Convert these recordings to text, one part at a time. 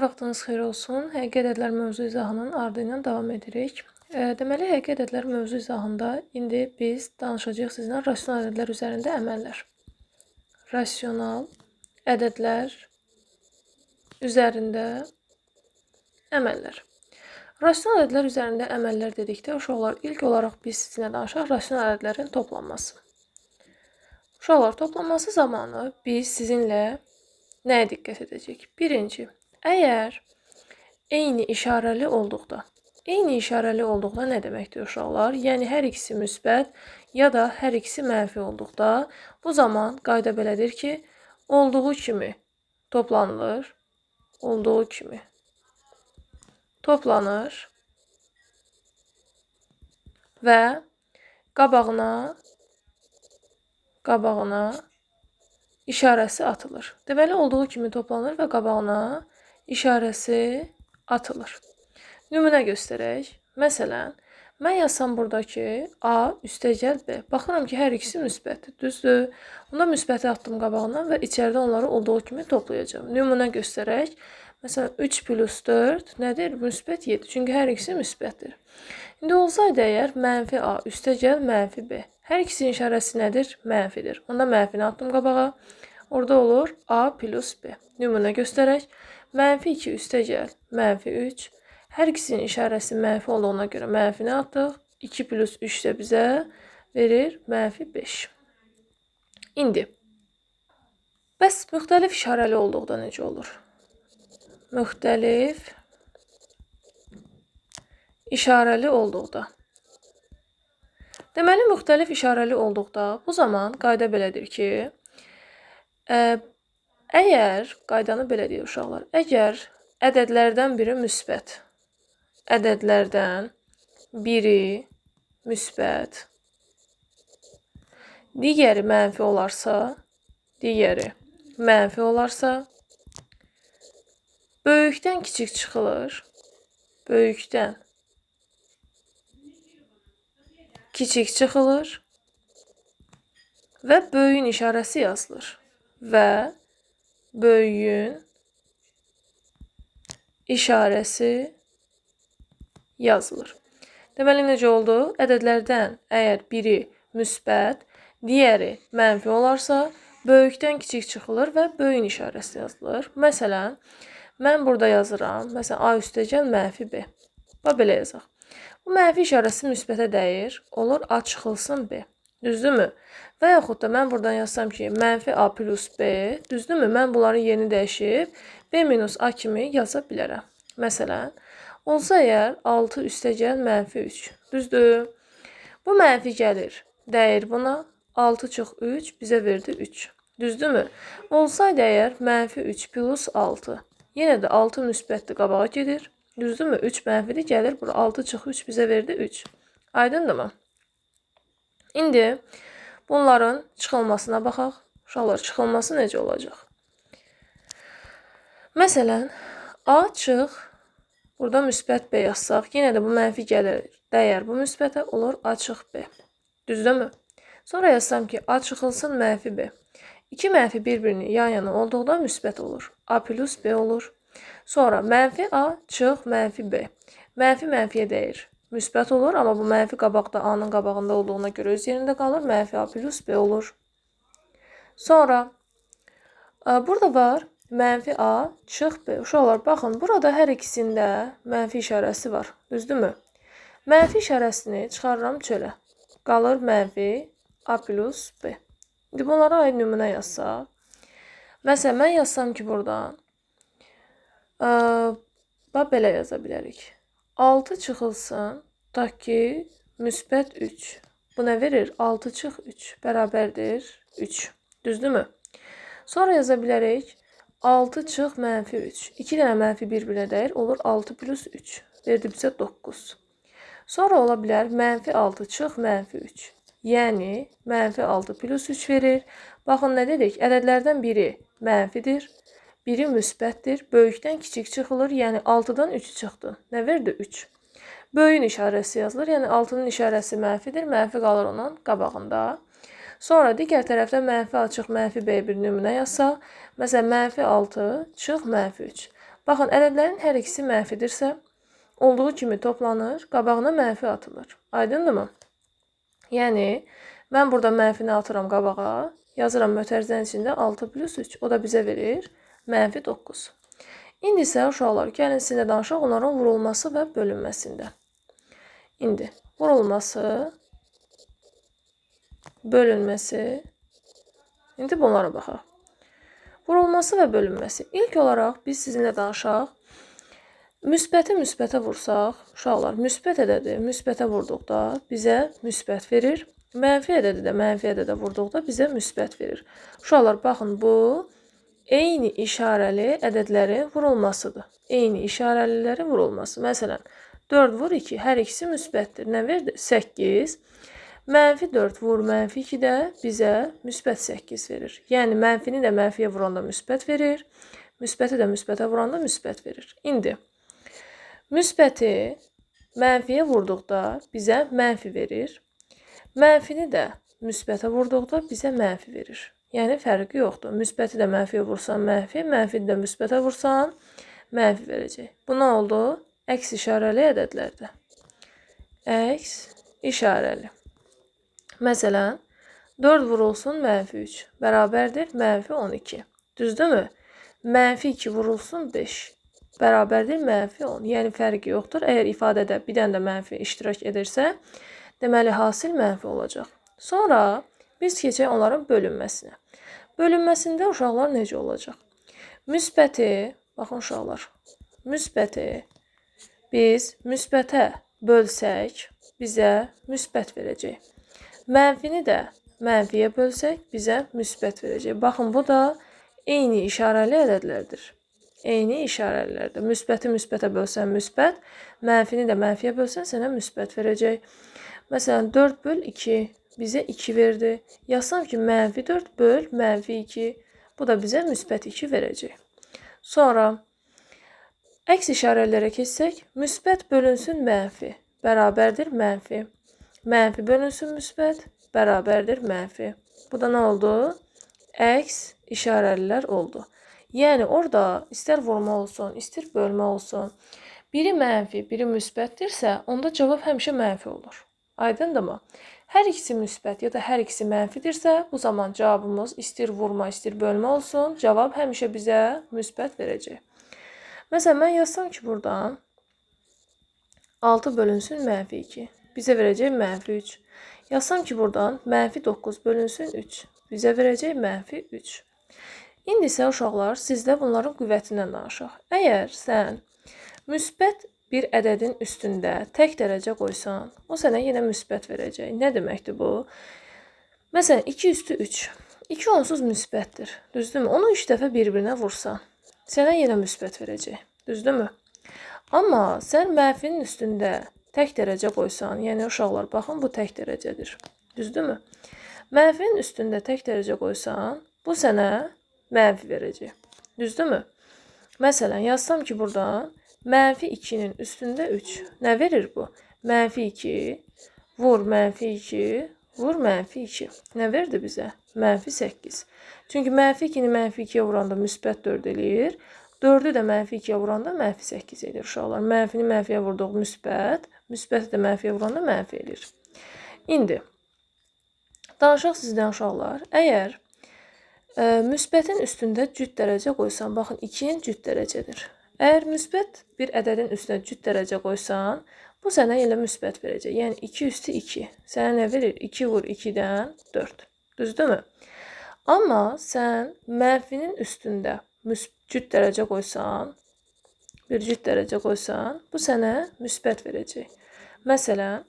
vaxtınız xeyir olsun. Həqiqi ədədlər mövzu izahının ardı ilə davam edirik. Deməli, həqiqi ədədlər mövzu izahında indi biz danışacağıq sizinlə rasional ədədlər üzərində əməllər. Rasional ədədlər üzərində əməllər. Rasional ədədlər üzərində əməllər dedikdə, uşaqlar, ilk olaraq biz sizinlə danışaq rasional ədədlərin toplanması. Uşaqlar, toplanması zamanı biz sizinlə nəyə diqqət edəcək? Birinci, əgər eyni işarəli olduqda nə deməkdir uşaqlar? Yəni, hər ikisi müsbət ya da hər ikisi mənfi olduqda, bu zaman qayda belədir ki, olduğu kimi toplanılır və qabağına işarəsi atılır. Deməli, olduğu kimi toplanır və qabağına işarəsi atılır. Nümunə göstərək. Məsələn, mən yazsam buradakı A üstəgəl B. Baxıram ki, hər ikisi müsbətdir. Düzdür? Onda müsbəti atdım qabağına və içəridə onları olduğu kimi toplayacağım. Nümunə göstərək. Məsələn, 3 plus 4 nədir? Müsbət 7. Çünki hər ikisi müsbətdir. İndi olsaydı əgər mənfi A üstəgəl mənfi B. Hər ikisinin işarəsi nədir? Mənfidir. Onda mənfini atdım qabağa. Orada olur A plus B. Nümunə göstərək. Mənfi 2 üstəgəl mənfi 3. Hər ikisinin işarəsi mənfi olduğuna görə mənfini atdıq. 2 plus 3 də bizə verir mənfi 5. İndi, bəs müxtəlif işarəli olduqda necə olur? Müxtəlif işarəli olduqda. Deməli, müxtəlif işarəli olduqda bu zaman qayda belədir ki, qaydanı belə deyir uşaqlar, əgər ədədlərdən biri müsbət, digəri mənfi olarsa, böyükdən kiçik çıxılır, və böyüyün işarəsi yazılır. Deməli, necə oldu? Ədədlərdən əgər biri müsbət, digəri mənfi olarsa, böyükdən kiçik çıxılır və böyüyün işarəsi yazılır. Məsələn, mən burada yazıram. Məsələn, A üstəgəl mənfi B. Belə yazaq. Bu mənfi işarəsi müsbətə dəyir. Olur A çıxılsın B. Düzdürmü? Və yaxud da mən buradan yazsam ki, mənfi A plus B. Düzdürmü? Mən bunların yerini dəyişib B minus A kimi yaza bilərəm. Məsələn, olsa əgər 6 üstəgəl mənfi 3. Düzdür? Bu mənfi gəlir. Dəyir buna. 6 çıx 3 bizə verdi 3. Düzdürmü? Olsaydı əgər mənfi 3 plus 6. Yenə də 6 müsbətdir, qabağa gedir. Düzdürmü? 3 mənfidir, gəlir bura. 6 çıx 3 bizə verdi 3. Aydındır mı? İndi bunların çıxılmasına baxaq. Uşaqlar, çıxılması necə olacaq? Məsələn, A çıx, burada müsbət B yazsaq, yenə də bu mənfi gəlir, dəyər bu müsbətə, olur A çıx B. Düzdürmü? Sonra yazsam ki, A çıxılsın mənfi B. 2 mənfi bir-birini yan-yana olduqda müsbət olur. A plus B olur. Sonra mənfi A çıx mənfi B. Mənfi mənfiyə dəyir. Müsbət olur, amma bu mənfi qabaqda A-nın qabağında olduğuna görə öz yerində qalır. Mənfi A plus B olur. Sonra burada var mənfi A çıx B. Uşaqlar, baxın, burada hər ikisində mənfi işarəsi var. Düzdürmü? Mənfi işarəsini çıxarıram çölə. Qalır mənfi A plus B. İndi bunlara aid nümunə yazsaq. Məsələn, mən yazsam ki, buradan belə yaza bilərik. 6 çıxılsın, tutaq ki, müsbət 3. Bu nə verir? 6 çıx 3 bərabərdir 3. Düzdürmü? Sonra yaza bilərik. 6 çıx mənfi 3. 2 dənə mənfi bir-birinə dəyir. Olur 6 plus 3. Verdi bizə 9. Sonra ola bilər mənfi 6 çıx mənfi 3. Yəni, mənfi 6 plus 3 verir. Baxın, nə dedik? Ədədlərdən biri mənfidir. Biri müsbətdir. Böyükdən kiçik çıxılır. Yəni, 6-dan 3 çıxdı. Nə verdi? 3. Böyüyün işarəsi yazılır. Yəni, 6-nın işarəsi mənfidir. Mənfi qalır onun qabağında. Sonra digər tərəfdə mənfi A çıx mənfi B bir nümunə yazsaq, məsələn, mənfi 6 çıx mənfi 3. Baxın, ədədlərin hər ikisi mənfidirsə, olduğu kimi toplanır, qabağına mənfi atılır. Aydındırmı? Yəni, mən burada mənfini atıram qabağa, yazıram mötərizənin içində 6 plus 3. O da bizə verir mənfi 9. İndi isə uşaqlar, gəlin sizinlə danışaq onların vurulması və bölünməsində. İndi, vurulması, bölünməsi, indi bunlara baxaq. Vurulması və bölünməsi. İlk olaraq biz sizinlə danışaq. Müsbəti müsbətə vursaq, uşaqlar, müsbət ədədi müsbətə vurduqda bizə müsbət verir. Mənfi ədədi də mənfi ədədə vurduqda bizə müsbət verir. Uşaqlar, baxın, bu eyni işarəli ədədlərin vurulmasıdır. Eyni işarəlilərin vurulması. Məsələn, 4 vur 2, hər ikisi müsbətdir. Nə verdi? 8. Mənfi 4 vur mənfi 2 də bizə müsbət 8 verir. Yəni, mənfini də mənfiyə vuranda müsbət verir, müsbəti də müsbətə vuranda müsbət verir. İndi, müsbəti mənfiyə vurduqda bizə mənfi verir, mənfini də müsbətə vurduqda bizə mənfi verir. Yəni, fərqi yoxdur. Müsbəti də mənfiyə vursan mənfi, mənfini də müsbətə vursan mənfi verəcək. Bu nə oldu? Əks işarəli ədədlərdir. Əks işarəli. Məsələn, 4 vurulsun mənfi 3 bərabərdir mənfi 12. Düzdürmü? Mənfi 2 vurulsun 5 bərabərdir mənfi 10. Yəni, fərqi yoxdur. Əgər ifadədə bir dənə də mənfi iştirak edirsə, deməli, hasil mənfi olacaq. Sonra biz keçək onların bölünməsinə. Bölünməsində uşaqlar necə olacaq? Müsbəti, baxın uşaqlar, müsbəti biz müsbətə bölsək, bizə müsbət verəcək. Mənfini də mənfiyə bölsək, bizə müsbət verəcək. Baxın, bu da eyni işarəli ədədlərdir. Eyni işarəlilərdir. Müsbəti müsbətə bölsən müsbət, mənfini də mənfiyə bölsən sənə müsbət verəcək. Məsələn, 4 böl 2 bizə 2 verdi. Yazsam ki, mənfi 4 böl mənfi 2. Bu da bizə müsbət 2 verəcək. Sonra, əks işarələrə keçsək, müsbət bölünsün mənfi bərabərdir mənfi. Mənfi bölünsün müsbət bərabərdir mənfi. Bu da nə oldu? Əks işarəlilər oldu. Yəni, orada istər vurma olsun, istər bölmə olsun, biri mənfi, biri müsbətdirsə, onda cavab həmişə mənfi olur. Aydındırmı? Hər ikisi müsbət ya da hər ikisi mənfidirsə, bu zaman cavabımız istər vurma, istər bölmə olsun, cavab həmişə bizə müsbət verəcək. Məsələn, mən yazsam ki, buradan 6 bölünsün mənfi 2. Bizə verəcək mənfi 3. Yazsam ki, buradan mənfi 9 bölünsün 3. Bizə verəcək mənfi 3. İndi isə uşaqlar, sizdə bunların qüvvətindən danışaq. Əgər sən müsbət bir ədədin üstündə tək dərəcə qoysan, o sənə yenə müsbət verəcək. Nə deməkdir bu? Məsələn, 2 üstü 3. 2 onsuz müsbətdir. Düzdürmü? Onu 3 dəfə bir-birinə vursan, sənə yenə müsbət verəcək. Düzdürmü? Amma sən mənfinin üstündə tək dərəcə qoysan, yəni uşaqlar, baxın, bu tək dərəcədir. Düzdürmü? Mənfinin üstündə tək dərəcə qoysan, bu sənə mənfi verəcək. Düzdürmü? Məsələn, yazsam ki, buradan mənfi 2-nin üstündə 3. Nə verir bu? Mənfi 2, vur mənfi 2, vur mənfi 2. Nə verdi bizə? Mənfi 8. Çünki mənfi 2-ni mənfi 2-yə vuranda müsbət 4 eləyir. 4-ü də mənfi 2-yə vuranda mənfi 8 eləyir uşaqlar. Mənfini mənfiyə vurduq müsbət, müsbəti də mənfiyə vuranda mənfi eləyir. İndi, danışaq sizdən uşaqlar. Əgər müsbətin üstündə cüt dərəcə qoysan, baxın, 2-nin cüt dərəcədir. Əgər müsbət bir ədədin üstünə cüt dərəcə qoysan, bu sənə elə müsbət verəcək. Yəni, 2 üstü 2. Sənə nə verir? 2 vur 2-dən 4. Düzdürmü? Amma sən mənfinin üstündə cüt dərəcə qoysan, bir cüt dərəcə qoysan, bu sənə müsbət verəcək. Məsələn,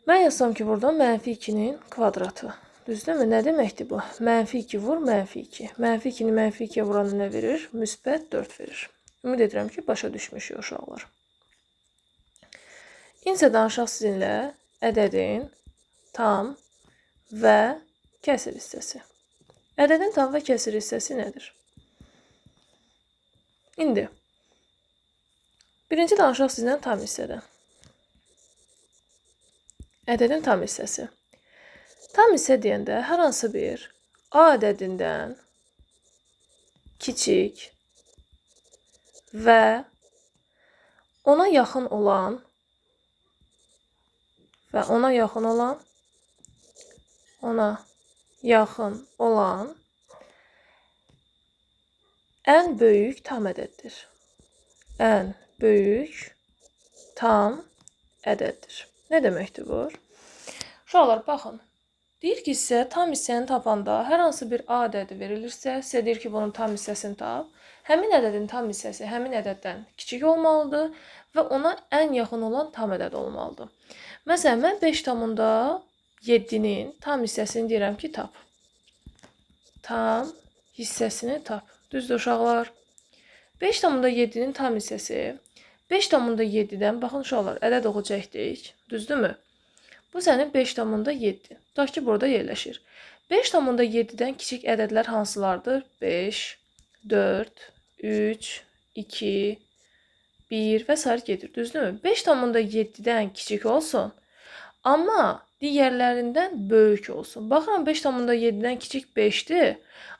mən yazsam ki, burada mənfi 2-nin kvadratı. Düzdürmü? Nə deməkdir bu? Mənfi 2 vur mənfi 2. Mənfi 2-ni mənfi 2-yə vuranda nə verir? Müsbət 4 verir. Ümid edirəm ki, başa düşmüşük uşaqlar. İnsə danışaq sizinlə ədədin tam və kəsir hissəsi. Ədədin tam və kəsir hissəsi nədir? İndi, birinci danışaq sizinlə tam hissədən. Ədədin tam hissəsi. Tam hissə deyəndə hər hansı bir A ədədindən kiçik və ona yaxın olan ən böyük tam ədəddir. Ən böyük tam ədəddir. Nə deməkdir bu? Uşaqlar, baxın. Deyir ki, sizə tam hissəni tapanda hər hansı bir A ədədi verilirsə, sizə deyir ki, bunun tam hissəsini tap. Həmin ədədin tam hissəsi həmin ədəddən kiçik olmalıdır və ona ən yaxın olan tam ədəd olmalıdır. Məsələn, mən 5,7-nin tam hissəsini deyirəm ki, tap. Tam hissəsini tap. Düzdür, uşaqlar? 5,7-nin tam hissəsi 5,7-dən, baxın uşaqlar, ədəd oxu çəkdik. Düzdürmü? Bu sənin 5,7. Tutaq ki, burada yerləşir. 5,7-dən kiçik ədədlər hansılardır? 5, 4, 3, 2, 1 və s. gedir. Düzdürmü? 5,7-dən kiçik olsun, amma digərlərindən böyük olsun. Baxıram, 5,7-dən kiçik 5-dir,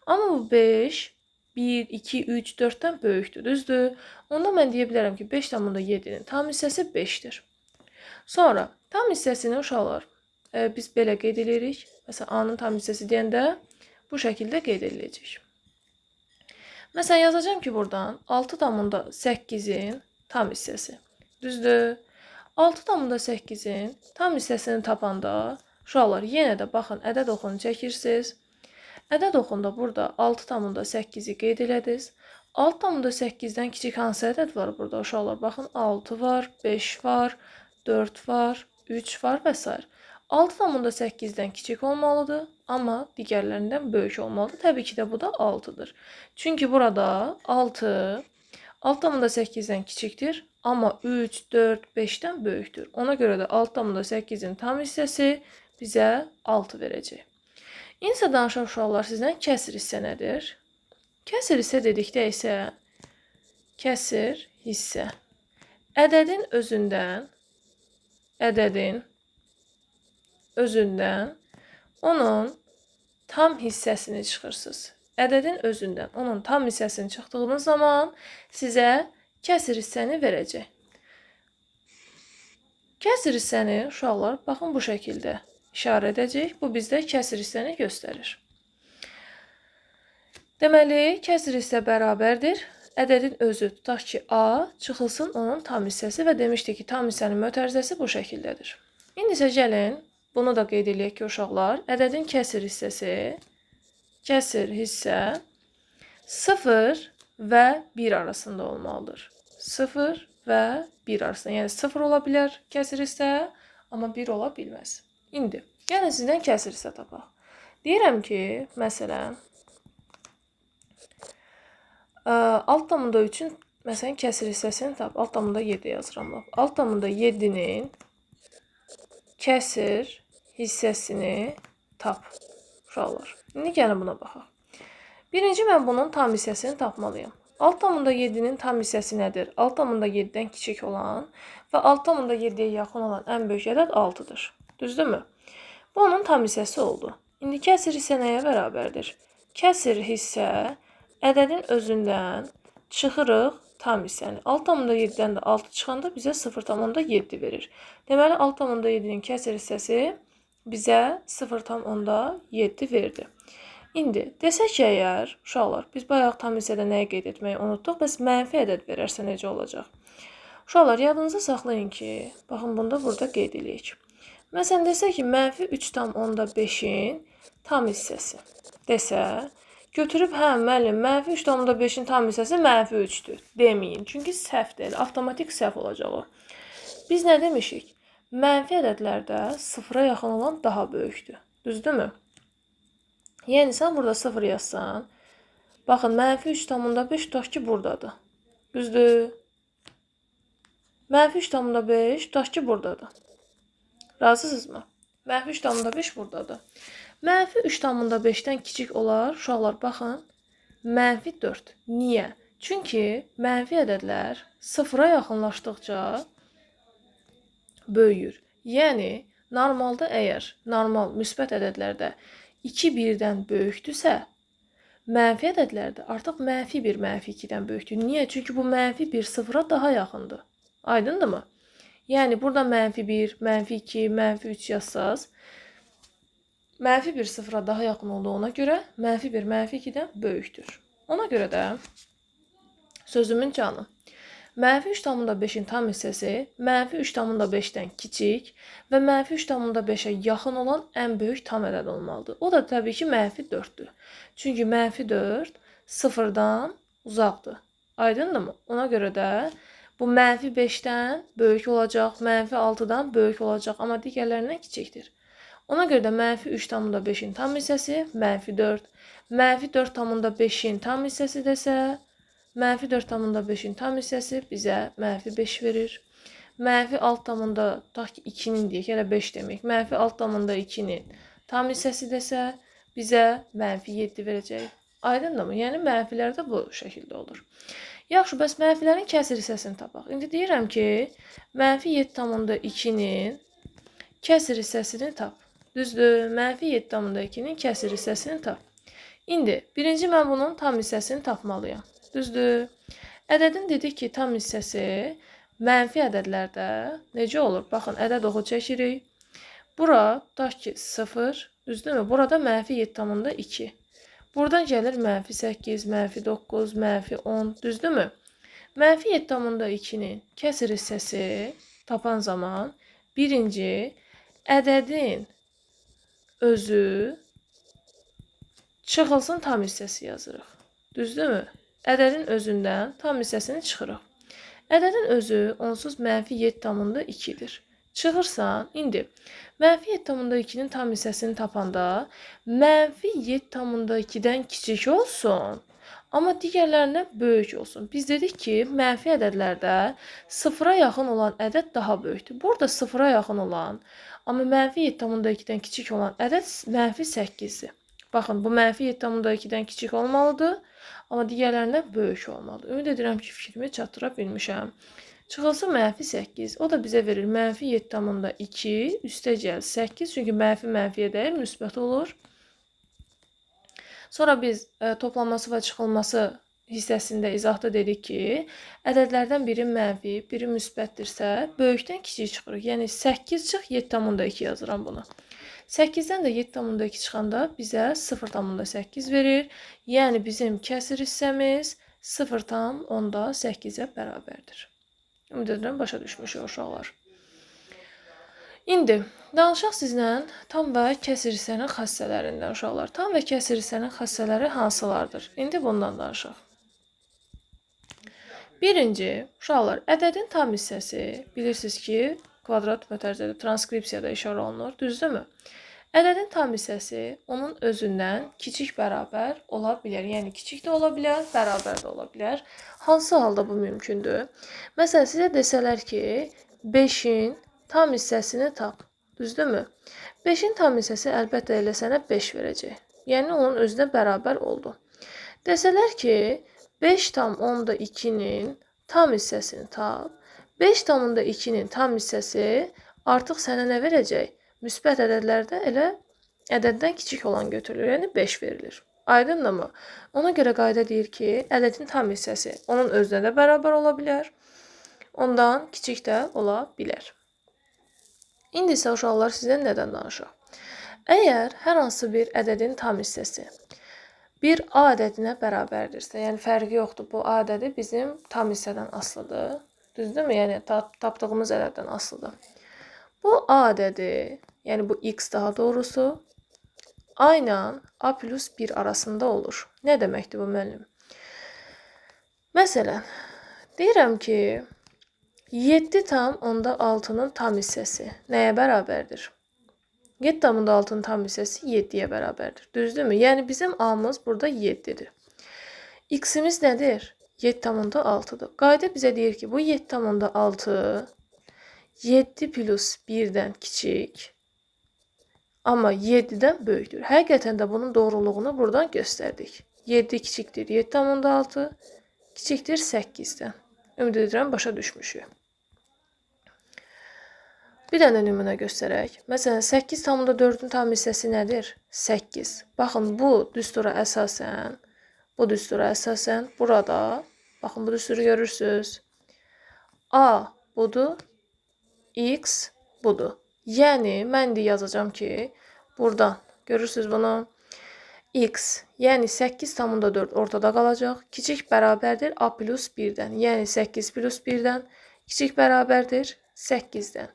amma bu 5, 1, 2, 3, 4-dən böyükdür. Düzdür? Onda mən deyə bilərəm ki, 5,7-nin tam hissəsi 5-dir. Sonra, tam hissəsini uşaqlar biz belə qeyd edirik. Məsələn, A-nın tam hissəsi deyəndə bu şəkildə qeyd ediləcək. Məsələn, yazacağım ki, buradan 6,8-in tam hissəsi. Düzdür? 6,8-in tam hissəsini tapanda uşaqlar yenə də baxın, ədəd oxunu çəkirsiniz. Ədəd oxunda burada 6,8-i qeyd elədiniz. 6,8-dən kiçik hansı ədəd var burada uşaqlar? Baxın, 6 var, 5 var, 4 var, 3 var və s. 6,8-dən kiçik olmalıdır, amma digərlərindən böyük olmalıdır. Təbii ki də bu da 6-dır. Çünki burada 6 6,8-dən kiçikdir, amma 3, 4, 5-dən böyükdür. Ona görə də 6,8-in tam hissəsi bizə 6 verəcək. İndi danışaq uşaqlar sizdən kəsr hissə nədir? Kəsr hissə dedikdə isə kəsr hissə ədədin özündən onun tam hissəsini çıxırsınız. Ədədin özündən onun tam hissəsini çıxdığınız zaman sizə kəsr hissəni verəcək. Kəsr hissəni uşaqlar baxın bu şəkildə işarə edəcək. Bu bizdə kəsr hissəni göstərir. Deməli, kəsr hissə bərabərdir. Ədədin özü, tutaq ki, A çıxılsın onun tam hissəsi və demişdik ki, tam hissənin mötərizəsi bu şəkildədir. İndi isə gəlin, bunu da qeyd edək ki, uşaqlar, ədədin kəsr hissə 0 və 1 arasında olmalıdır. 0 və 1 arasında, yəni 0 ola bilər kəsr hissə, amma 1 ola bilməz. İndi, gəlin sizdən kəsr hissə tapaq. Deyirəm ki, məsələn, 6,3-ün məsələn kəsr hissəsini tap. 6,7 yazıram. 6,7-nin kəsr hissəsini tap. Uşaqlar. İndi gəlin buna baxaq. Birinci mən bunun tam hissəsini tapmalıyım. 6,7-nin tam hissəsi nədir? 6,7-dən kiçik olan və 6,7-yə yaxın olan ən böyük ədəd 6-dır. Düzdürmü? Bu onun tam hissəsi oldu. İndi kəsr hissə nəyə bərabərdir? Kəsr hissə ədədin özündən çıxırıq tam hissəni. 6,7-dən də 6 çıxanda bizə 0,7 verir. Deməli, 6,7-nin kəsr hissəsi bizə 0,7 verdi. İndi, desək ki, əgər, uşaqlar, biz bayaq tam hissədə nəyə qeyd etməyi unutduq, bəs mənfi ədəd verərsə necə olacaq? Uşaqlar, yadınızda saxlayın ki, baxın, bunu da burada qeyd edək. Məsələn, desək ki, mənfi 3,5-in tam hissəsi desə, götürüb, müəllim, mənfi 3,5-in tam hissəsi mənfi 3-dür. Deməyin, çünki səhvdir, avtomatik səhv olacaq o. Biz nə demişik? Mənfi ədədlərdə 0-a yaxın olan daha böyükdür. Düzdürmü? Yəni, sən burada 0 yazsan, baxın, mənfi 3,5 tutaq ki, buradadır. Düzdür? Mənfi 3,5 tutaq ki, buradadır. Razısınızmı? Mənfi 3,5 buradadır. Mənfi 3,5-dən kiçik olar, uşaqlar, baxın, mənfi 4. Niyə? Çünki mənfi ədədlər 0-a yaxınlaşdıqca böyüyür. Yəni, normalda əgər normal müsbət ədədlərdə 2 1-dən böyükdürsə, mənfi ədədlərdə artıq mənfi 1 mənfi 2-dən böyükdür. Niyə? Çünki bu mənfi 1 sıfıra daha yaxındır. Aydındırmı? Yəni burada mənfi 1, mənfi 2, mənfi 3 yazsaz, mənfi 1 sıfıra daha yaxın olduğuna görə mənfi 1 mənfi 2-dən böyükdür. Ona görə də sözümün canı mənfi 3,5-in tam hissəsi mənfi 3,5-dən kiçik və mənfi 3,5-ə yaxın olan ən böyük tam ədəd olmalıdır. O da təbii ki, mənfi 4-dür. Çünki mənfi 4 sıfırdan uzaqdır. Aydındırmı? Ona görə də bu mənfi 5-dən böyük olacaq, mənfi 6-dan böyük olacaq, amma digərlərindən kiçikdir. Ona görə də mənfi 3,5-in tam hissəsi mənfi 4, mənfi 4,5-in tam hissəsi desə, mənfi 4,5-in tam hissəsi bizə mənfi 5 verir. Mənfi 6,2-nin deyək, elə 5 demək. Mənfi 6,2-nin tam hissəsi desə, bizə mənfi 7 verəcək. Aydındırmı? Yəni, mənfilər də bu şəkildə olur. Yaxşı, bəs mənfilərin kəsir hissəsini tapaq. İndi deyirəm ki, mənfi 7,2-nin kəsir hissəsini tap. Düzdür, mənfi 7,2-nin kəsir hissəsini tap. İndi, birinci mən bunun tam hissəsini tapmalıyam. Düzdür. Ədədin dedik ki, tam hissəsi mənfi ədədlərdə necə olur? Baxın, ədəd oxu çəkirik. Bura, tutaq ki, 0, düzdürmü? Burada mənfi 7,2. Buradan gəlir mənfi 8, mənfi 9, mənfi 10, düzdürmü? Mənfi 7,2-nin kəsir hissəsi tapan zaman birinci ədədin özü çıxılsın tam hissəsi yazırıq. Düzdürmü? Ədədin özündən tam hissəsini çıxırıq. Ədədin özü onsuz mənfi 7,2-dir. Çıxırsan, indi mənfi 7,2-nin tam hissəsini tapanda mənfi 7,2-dən kiçik olsun, amma digərlərindən böyük olsun. Biz dedik ki, mənfi ədədlərdə sıfıra yaxın olan ədəd daha böyükdür. Burada sıfıra yaxın olan, amma mənfi 7,2-dən kiçik olan ədəd mənfi 8-dir. Baxın, bu mənfi 7,2-dən kiçik olmalıdır, amma digərlərindən böyük olmalıdır. Ümid edirəm ki, fikrimi çatdıra bilmişəm. Çıxılsın mənfi 8. O da bizə verir mənfi 7,2 üstə gəl 8. Çünki mənfi mənfiyə dəyər, müsbət olur. Sonra biz toplanması və çıxılması hissəsində izahda dedik ki, ədədlərdən biri mənfi, biri müsbətdirsə, böyükdən kiçik çıxırıq. Yəni 8 çıx 7,2 yazıram bunu. 8-dən də 7,2 çıxanda bizə 0,8 verir. Yəni bizim kəsir hissəmiz 0,8-ə bərabərdir. Ümid edirəm, başa düşmüşük uşaqlar. İndi danışaq sizlə tam və kəsir hissənin xassələrindən uşaqlar. Tam və kəsir hissənin xassələri hansılardır? İndi bundan danışaq. Birinci, uşaqlar, ədədin tam hissəsi bilirsiniz ki, kvadrat mötərizədə transkripsiyada işarə olunur, düzdürmü? Ədədin tam hissəsi onun özündən kiçik bərabər ola bilər. Yəni, kiçik də ola bilər, bərabər də ola bilər. Hansı halda bu mümkündür? Məsələn, sizə desələr ki, 5-in tam hissəsini tap, düzdürmü? 5-in tam hissəsi əlbəttə elə sənə 5 verəcək. Yəni, onun özünə bərabər oldu. Desələr ki, 5,2-nin tam hissəsini tap, 5,2-nin tam hissəsi artıq sənə nə verəcək? Müsbət ədədlərdə elə ədəddən kiçik olan götürülür, yəni 5 verilir. Aydındırmı? Ona görə qayda deyir ki, ədədin tam hissəsi onun özünə də bərabər ola bilər, ondan kiçik də ola bilər. İndi isə uşaqlar sizə nədən danışaq? Əgər hər hansı bir ədədin tam hissəsi bir A ədədinə bərabərdirsə, yəni fərqi yoxdur, bu A ədədi bizim tam hissədən asılıdır. Düzdürmü? Yəni tapdığımız ədəddən asılıdır. Bu A ədədi, yəni bu x daha doğrusu, A ilə A plus 1 arasında olur. Nə deməkdir bu müəllim? Məsələn, deyirəm ki, 7,6-nın tam hissəsi nəyə bərabərdir? 7,6-nın tam hissəsi 7-yə bərabərdir. Düzdürmü? Yəni bizim A-mız burada 7-dir. X-imiz nədir? 7,6-dır. Qayda bizə deyir ki, bu 7,6 7 plus 1-dən kiçik, amma 7-dən böyükdür. Həqiqətən də bunun doğruluğunu buradan göstərdik. 7 kiçikdir 7,6, kiçikdir 8-dən. Ümid edirəm, başa düşmüşük. Bir dənə nümunə göstərək. Məsələn, 8,4-ün tam hissəsi nədir? 8. Baxın, bu düstura əsasən burada, baxın, bu düsturu görürsünüz. A budur, X budur. Yəni, mən indi yazacağım ki, buradan, görürsünüz bunu, X, yəni 8,4 ortada qalacaq. Kiçik bərabərdir A plus 1-dən. Yəni 8 plus 1-dən kiçik bərabərdir 8-dən.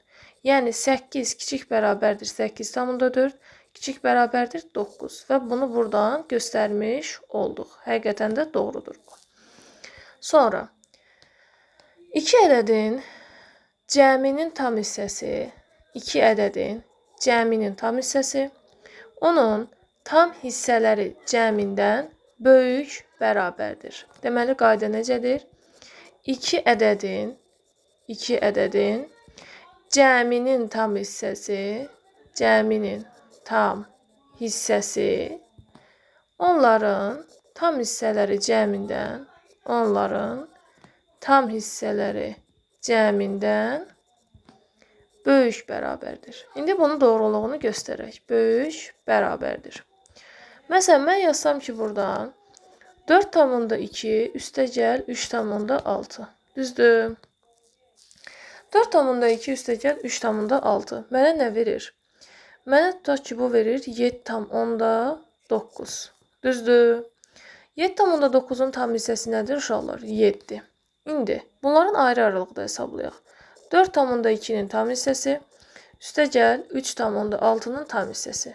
Yəni 8 kiçik bərabərdir 8,4, kiçik bərabərdir 9. Və bunu buradan göstərmiş olduq. Həqiqətən də doğrudur. Sonra 2 ədədin cəminin tam hissəsi, 2 ədədin cəminin tam hissəsi onun tam hissələri cəmindən böyük bərabərdir. Deməli, qayda necədir? 2 ədədin cəminin tam hissəsi onların tam hissələri cəmindən böyük bərabərdir. İndi bunun doğruluğunu göstərək. Böyük bərabərdir. Məsələn, mən yazsam ki, buradan 4,2 üstəgəl 3,6. Düzdür? 4,2 üstəgəl 3,6 mənə nə verir? Mənə tutaq ki, bu verir 7,9. Düzdür? 7,9-un tam hissəsi nədir uşaqlar? 7. İndi bunların ayrı-ayrılıqda hesablayaq. 4,2-nin tam hissəsi üstəgəl 3,6-nın tam hissəsi.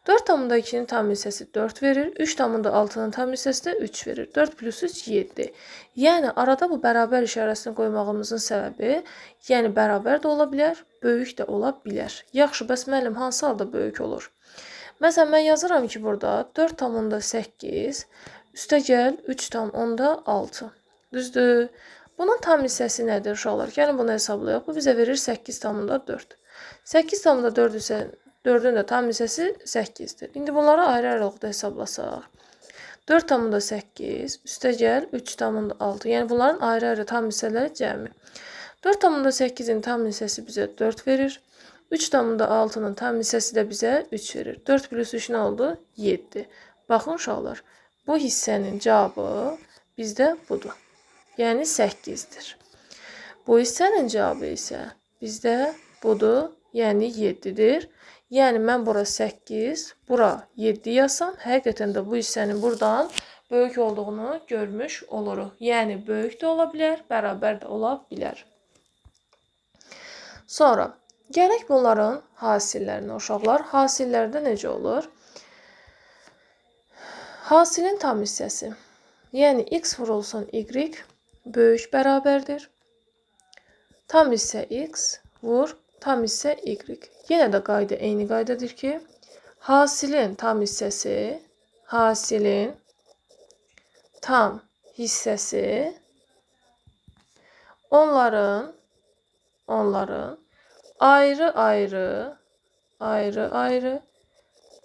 4,2-nin tam hissəsi 4 verir, 3,6-nın tam hissəsi də 3 verir. 4 plus 3, 7. Yəni, arada bu bərabər işarəsini qoymağımızın səbəbi, yəni bərabər də ola bilər, böyük də ola bilər. Yaxşı, bəs müəllim, hansı halda böyük olur? Məsələn, mən yazıram ki, burada 4,8 üstəgəl 3,6. Düzdür? Bunun tam hissəsi nədir uşaqlar? Gəlin bunu hesablayaq. Bu bizə verir 8,4. 8,4 isə 4-ün də tam hissəsi 8-dir. İndi bunları ayrı-ayrılıqda hesablasaq. 4,8 üstəgəl 3,6. Yəni bunların ayrı-ayrı tam hissələri cəmi. 4,8-in tam hissəsi bizə 4 verir. 3,6-nın tam hissəsi də bizə 3 verir. 4 plus 3 nə oldu? 7. Baxın uşaqlar, bu hissənin cavabı bizdə budur. Yəni 8-dir. Bu hissənin cavabı isə bizdə budur, yəni 7-dir. Yəni mən bura 8, bura 7 yazsam, həqiqətən də bu hissənin buradan böyük olduğunu görmüş oluruq. Yəni böyük də ola bilər, bərabər də ola bilər. Sonra gələk bunların hasillərinə uşaqlar. Hasillərdə necə olur? Hasilin tam hissəsi, yəni x vurulsun y böyük bərabərdir. Tam hissə x vur tam hissə y. Yenə də qayda eyni qaydadır ki, hasilin tam hissəsi onların ayrı-ayrı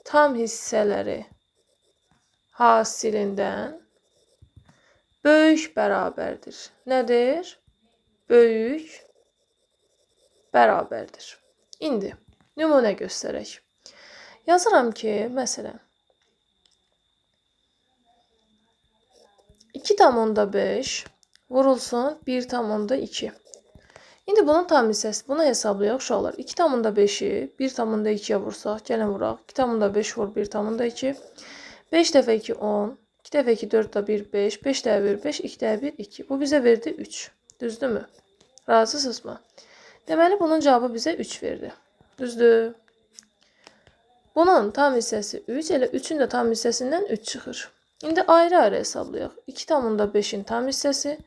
tam hissələri hasilindən böyük bərabərdir. Nədir? Böyük bərabərdir. İndi nümunə göstərək. Yazıram ki, məsələn, 2,5 vurulsun 1,2. İndi bunun tam hissəsi, bunu hesablayaq uşaqlar. 2,5-i 1,2-yə vursaq, gəlin vuraq. 2,5 vur 1,2. 5 dəfə 2, 10. 2 dəfə 2, 4 da 1, 5. 5 dəfə 1, 5. 2 dəfə 1, 2. Bu bizə verdi 3. Düzdürmü? Razısınızmı? Deməli, bunun cavabı bizə 3 verdi. Düzdür? Bunun tam hissəsi 3, elə 3-ün də tam hissəsindən 3 çıxır. İndi ayrı-ayrı hesablayaq. 2,5-in tam hissəsi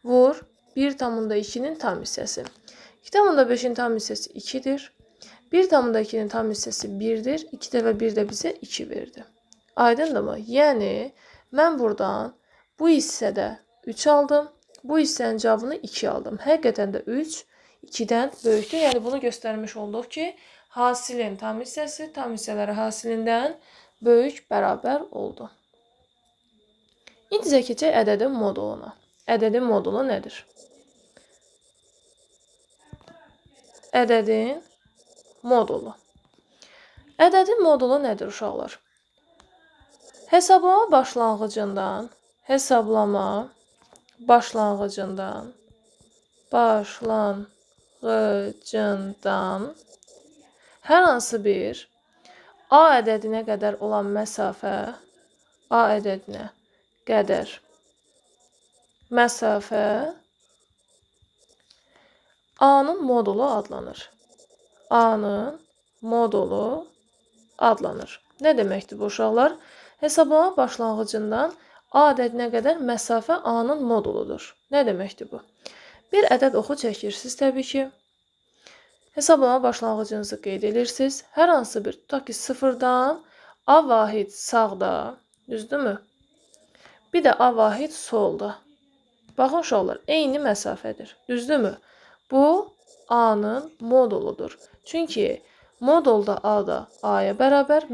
vur 1,2-nin tam hissəsi. 2,5-in tam hissəsi 2-dir. 1,2-nin tam hissəsi 1-dir. 2 dəfə 1 də bizə 2 verdi. Aydındırmı? Yəni, mən buradan bu hissədə 3 aldım. Bu hissənin cavabını 2 aldım. Həqiqətən də 3 2-dən böyükdür. Yəni, bunu göstərmiş olduq ki, hasilin tam hissəsi, tam hissələri hasilindən böyük bərabər oldu. İndi isə keçək ədədin moduluna. Ədədin modulu nədir? Ədədin modulu. Ədədin modulu nədir uşaqlar? Hesablama başlanğıcından hər hansı bir A ədədinə qədər olan məsafə A-nın modulu adlanır. Nə deməkdir bu uşaqlar? Hesablama başlanğıcından A ədədinə qədər məsafə A-nın moduludur. Nə deməkdir bu? Bir ədəd oxu çəkirsiniz təbii ki. Hesablama başlanğıcınızı qeyd edirsiniz. Hər hansı bir, tutaq ki, sıfırdan A vahid sağda, düzdürmü? Bir də A vahid solda. Baxın uşaqlar, eyni məsafədir, düzdürmü? Bu A-nın moduludur. Çünki modulda A da A-ya bərabər,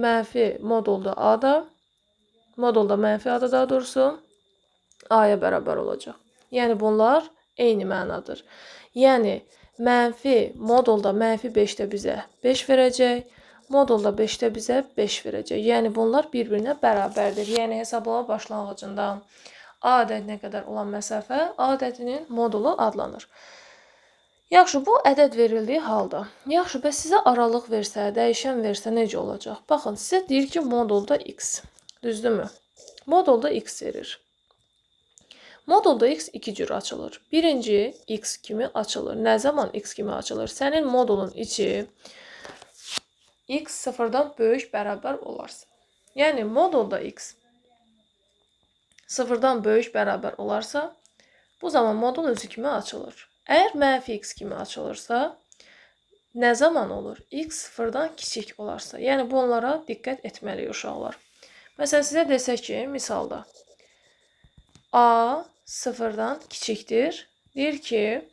modulda mənfi A da daha doğrusu A-ya bərabər olacaq. Yəni bunlar eyni mənadır. Yəni mənfi modulda mənfi 5-də bizə 5 verəcək, modulda 5-də bizə 5 verəcək. Yəni bunlar bir-birinə bərabərdir. Yəni hesablama başlanğıcından A ədədinə qədər olan məsafə A ədədinin modulu adlanır. Yaxşı, bu ədəd verildiyi halda, yaxşı, bəs sizə aralıq versə, dəyişən versə necə olacaq? Baxın, sizə deyir ki, modulda x, düzdürmü? Modulda x verir. Modulda x iki cür açılır. Birinci, x kimi açılır. Nə zaman x kimi açılır? Sənin modulun içi x sıfırdan böyük bərabər olarsa. Yəni, modulda x sıfırdan böyük bərabər olarsa, bu zaman modul özü kimi açılır. Əgər mənfi x kimi açılırsa, nə zaman olur? X sıfırdan kiçik olarsa. Yəni, bunlara diqqət etməliyik uşaqlar. Məsələn, sizə desək ki, misalda, A sıfırdan kiçikdir. Deyir ki,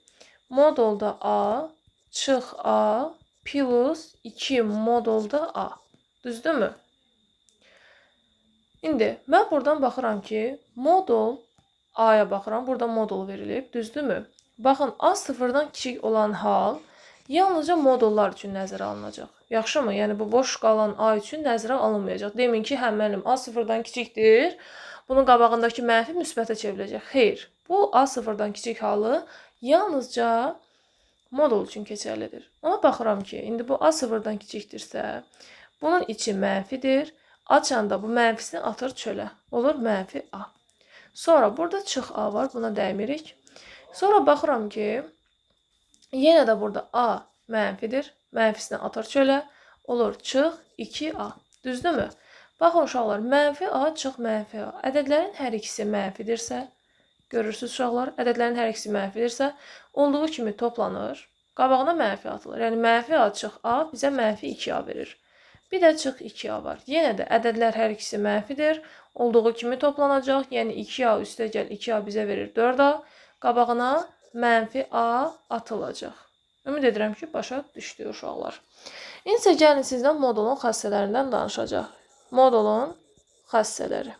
modulda A çıx A plus 2 modulda A. Düzdürmü? İndi, mən buradan baxıram ki, modul A-ya baxıram. Burada modul verilib. Düzdürmü? Baxın, A sıfırdan kiçik olan hal yalnızca modullar üçün nəzərə alınacaq. Yaxşımı? Yəni, bu boş qalan A üçün nəzərə alınmayacaq. Demin ki, müəllim, A sıfırdan kiçikdir. Bunun qabağındakı mənfi müsbətə çevriləcək. Xeyr, bu A sıfırdan kiçik halı yalnızca modul üçün keçərlidir. Ona baxıram ki, indi bu A sıfırdan kiçikdirsə, bunun içi mənfidir. Açanda bu mənfisini atır çölə. Olur mənfi A. Sonra burada çıx A var, buna dəymirik. Sonra baxıram ki, yenə də burada A mənfidir. Mənfisini atır çölə. Olur çıx 2A. Düzdürmü? Baxın uşaqlar, mənfi A, çıx mənfi A. Ədədlərin hər ikisi mənfidirsə, görürsünüz uşaqlar, ədədlərin hər ikisi mənfidirsə, olduğu kimi toplanır, qabağına mənfi atılır. Yəni, mənfi A, çıx A bizə mənfi 2A verir. Bir də çıx 2A var. Yenə də ədədlər hər ikisi mənfidir, olduğu kimi toplanacaq. Yəni, 2A üstə gəl 2A bizə verir 4A. Qabağına mənfi A atılacaq. Ümid edirəm ki, başa düşdü uşaqlar. İndi isə gəlin sizdən modulun xassələrindən danışacaq. Modulun xassələri.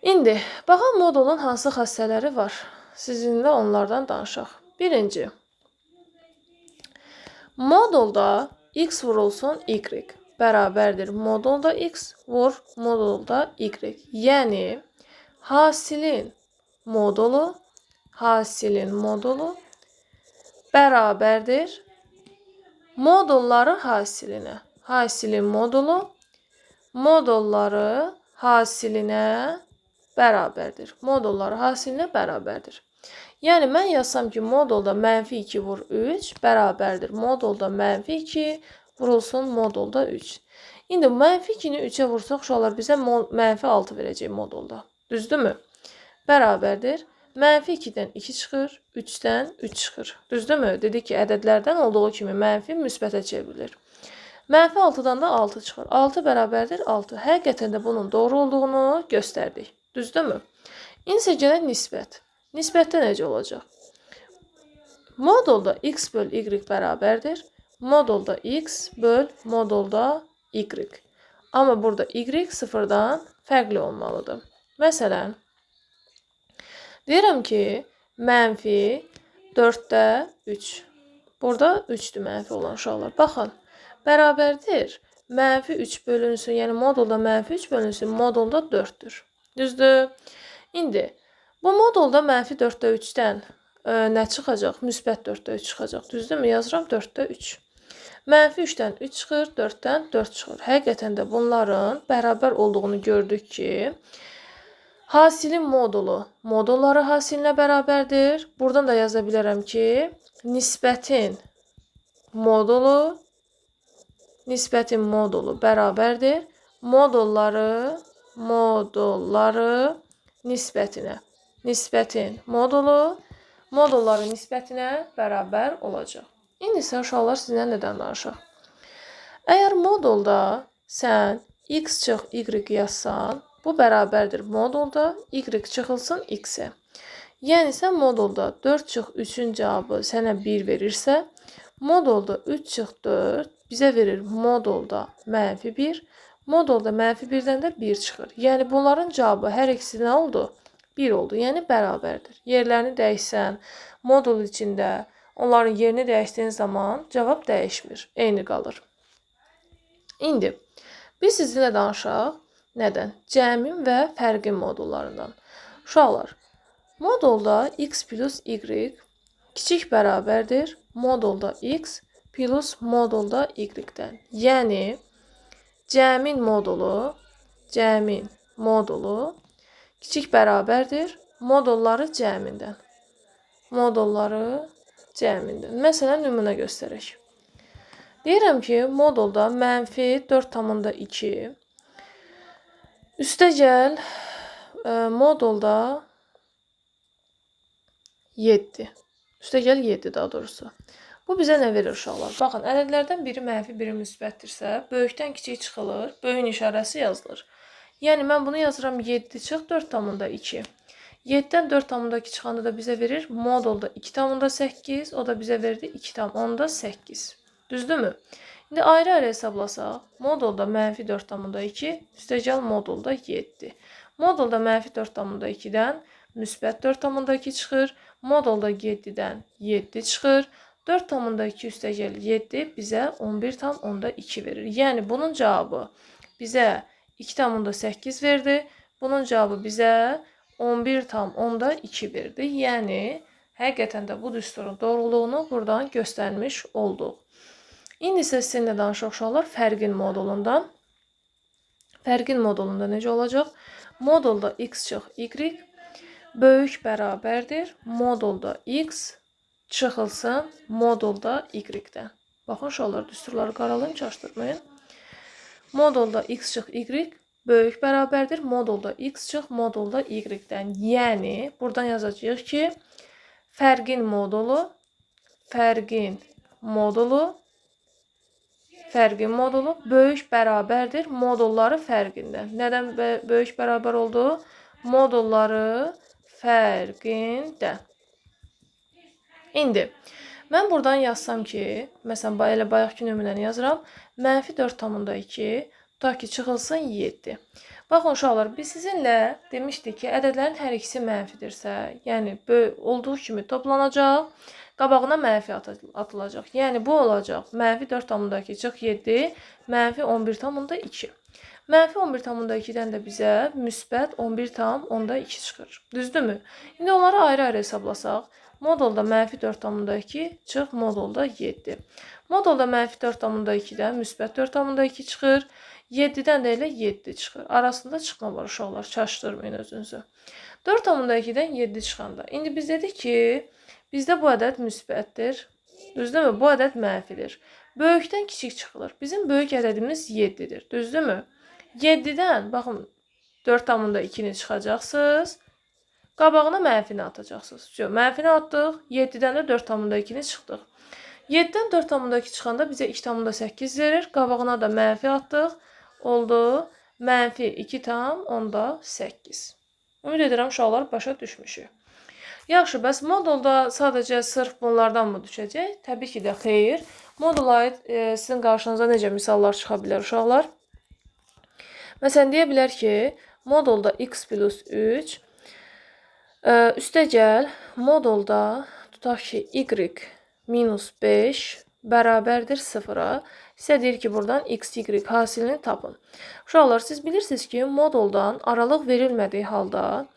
İndi, baxın modulun hansı xassələri var? Sizinlə onlardan danışaq. Birinci, modulda x vurulsun y bərabərdir. Modulda x vur modulda y. Yəni, hasilin modulu bərabərdir modulları hasilinə. Hasilin modulu modulları hasilinə bərabərdir. Modulları hasilinə bərabərdir. Yəni, mən yazsam ki, modulda mənfi 2 vur 3 bərabərdir. Modulda mənfi 2 vurulsun modulda 3. İndi, mənfi 2-ni 3-ə vursaq, uşaqlar bizə mənfi 6 verəcək modulda. Düzdürmü? Bərabərdir. Mənfi 2-dən 2 çıxır, 3-dən 3 çıxır. Düzdürmü? Dedik ki, ədədlərdən olduğu kimi mənfi müsbətə çevrilir. Mənfi 6-dan da 6 çıxır. 6 bərabərdir 6. Həqiqətən də bunun doğru olduğunu göstərdik. Düzdürmü? İndi gələk nisbət. Nisbətdə necə olacaq? Modulda x böl y bərabərdir. Modulda x böl modulda y. Amma burada y sıfırdan fərqli olmalıdır. Məsələn, deyirəm ki, mənfi 4-də 3. Burada 3'dür mənfi olan uşaqlar. Baxın, bərabərdir. Mənfi 3 bölünsün, yəni modulda mənfi 3 bölünsün, modulda 4'dür. Düzdür? İndi bu modulda mənfi 4'də 3'dən nə çıxacaq? Müsbət 4'də 3 çıxacaq. Düzdürmü? Yazıram 4'də 3. Mənfi 3'dən 3 çıxır, 4'dən 4 çıxır. Həqiqətən də bunların bərabər olduğunu gördük ki, hasilin modulu modulları hasilinə bərabərdir. Buradan da yaza bilərəm ki, nisbətin modulu bərabərdir. Modulları nisbətinə. Nisbətin modulları nisbətinə bərabər olacaq. İndi isə uşaqlar sizlə nədən danışaq? Əgər modulda sən x çıx y yazsan, bu bərabərdir modulda y çıxılsın x-ə. Yəni sən modulda 4 çıx 3-ün cavabı sənə 1 verirsə, modulda 3 çıx 4 bizə verir modulda -1. Modulda -1-dən də 1 çıxır. Yəni bunların cavabı hər ikisi nə oldu? 1 oldu. Yəni bərabərdir. Yerlərini dəyişsən, modul içində onların yerini dəyişdiyin zaman cavab dəyişmir. Eyni qalır. İndi biz sizinlə danışaq nədən? Cəmin və fərqin modullarından. Uşaqlar, modulda x plus y kiçik bərabərdir modulda x plus modulda y-dən. Yəni cəmin modulu kiçik bərabərdir modulları cəmindən. Məsələn, nümunə göstərək. Deyirəm ki, modulda -4,2 üstəgəl modulda 7. Üstəgəl 7 daha doğrusu. Bu bizə nə verir uşaqlar? Baxın, ədədlərdən biri mənfi, biri müsbətdirsə, böyükdən kiçik çıxılır, böyüyün işarəsi yazılır. Yəni mən bunu yazıram 7 çıx 4,2. 7-dən 4,2 çıxanda da bizə verir modulda 2,8, o da bizə verdi 2,8. Düzdürmü? İndi ayrı-ayrı hesablasaq, modulda -4,2, üstəgəl modulda 7. Modulda -4,2-dən müsbət 4,2 çıxır, modulda 7-dən 7 çıxır. 4,2 üstəgəl 7 bizə 11,2 verir. Yəni bunun cavabı bizə 2,8 verdi. Bunun cavabı bizə 11,2 verdi. Yəni həqiqətən də bu düsturun doğruluğunu buradan göstərmiş olduq. İndi isə sizinlə danışaq uşaqlar fərqin modulundan. Fərqin modulunda necə olacaq? Modulda x çıx y böyük bərabərdir modulda x çıxılsın modulda y-dən. Baxın uşaqlar, düsturları qaralayın, çaşdırmayın. Modulda x çıx y böyük bərabərdir modulda x çıx modulda y-dən. Yəni buradan yazacağıq ki, fərqin modulu böyük bərabərdir modulları fərqindən. Nədən böyük bərabər oldu? Modulları fərqindən. İndi mən buradan yazsam ki, məsələn, elə bayaqki nümunəni yazıram. -4,2 tutaq ki, çıxılsın 7. Baxın uşaqlar, biz sizinlə demişdik ki, ədədlərin hər ikisi mənfidirsə, yəni olduğu kimi toplanacaq, qabağına mənfi atılacaq. Yəni bu olacaq -4,2 çıx 7, -11,2. -11,2-dən də bizə müsbət 11,2 çıxır. Düzdürmü? İndi onları ayrı-ayrı hesablasaq, modulda -4,2 çıx modulda 7. Modulda -4,2-dən müsbət 4,2 çıxır. 7-dən də elə 7 çıxır. Arasında çıxma var uşaqlar, çaşdırmayın özünüzü. 4,2-dən 7 çıxanda. İndi biz dedik ki, bizdə bu ədəd müsbətdir. Düzdürmü? Bu ədəd mənfidir. Böyükdən kiçik çıxılır. Bizim böyük ədədimiz 7-dir. Düzdürmü? 7-dən, baxın, 4,2-ni çıxacaqsınız. Qabağına mənfini atacaqsınız. Mənfini atdıq, 7-dən də 4,2-ni çıxdıq. 7-dən 4,2 çıxanda bizə 2,8 verir. Qabağına da mənfi atdıq. Oldu -2,8. Ümid edirəm uşaqlar başa düşmüşük. Yaxşı, bəs modulda sadəcə sırf bunlardan mı düşəcək? Təbii ki də xeyr. Modula aid sizin qarşınıza necə misallar çıxa bilər uşaqlar? Məsələn, deyə bilər ki, modulda x plus 3 üstəgəl modulda tutaq ki y minus 5 bərabərdir 0-a. İsə deyir ki, buradan x, y hasilini tapın. Uşaqlar, siz bilirsiniz ki, moduldan aralıq verilmədiyi halda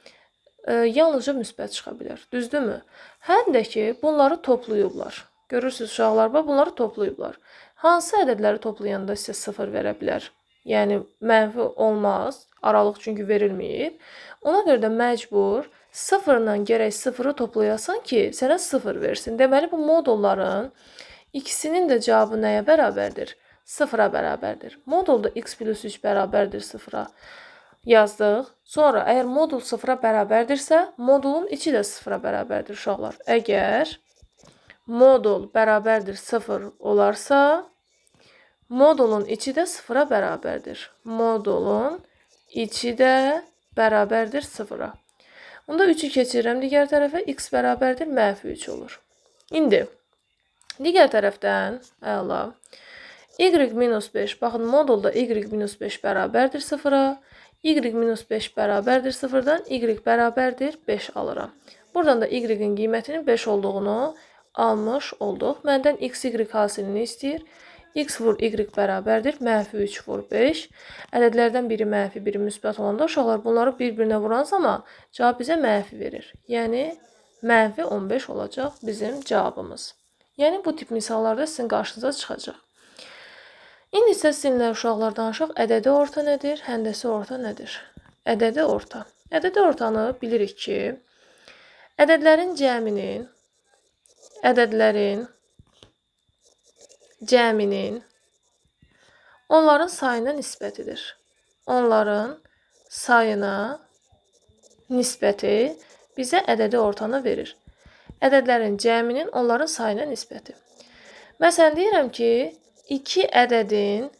yalnızca müsbət çıxa bilər. Düzdürmü? Həm də ki, bunları toplayıblar. Görürsünüz uşaqlar, bunları toplayıblar. Hansı ədədləri toplayanda sizə 0 verə bilər? Yəni, mənfi olmaz. Aralıq çünki verilməyib. Ona görə də məcbur 0-la gərək 0-ı toplayasan ki, sənə 0 versin. Deməli, bu modulların ikisinin də cavabı nəyə bərabərdir? 0-a bərabərdir. Modulda x plus 3 bərabərdir 0-a yazdıq. Sonra, əgər modul 0-a bərabərdirsə, modulun içi də 0-a bərabərdir uşaqlar. Əgər modul bərabərdir 0 olarsa, modulun içi də 0-a bərabərdir. Modulun içi də bərabərdir 0-a. Onda 3-ü keçirirəm digər tərəfə, x bərabərdir mənfi 3 olur. İndi, digər tərəfdən, əla, y minus 5, baxın, modulda y minus 5 bərabərdir 0-a, y minus 5 bərabərdir 0-dan, y bərabərdir 5 alıram. Buradan da y-in qiymətinin 5 olduğunu almış olduq. Məndən x, y hasilini istəyir. X vur y bərabərdir, mənfi 3 vur 5. Ədədlərdən biri mənfi, biri müsbət olanda uşaqlar bunları bir-birinə vuran zaman cavab bizə mənfi verir. Yəni, mənfi 15 olacaq bizim cavabımız. Yəni, bu tip misallarda sizin qarşınıza çıxacaq. İndi isə sizinlə uşaqlar danışaq, ədədi orta nədir, həndəsi orta nədir? Ədədi orta. Ədədi ortanı bilirik ki, ədədlərin cəminin onların sayına nisbətidir. Onların sayına nisbəti bizə ədədi ortanı verir. Ədədlərin cəminin onların sayına nisbəti. Məsələn, deyirəm ki, 2 ədədin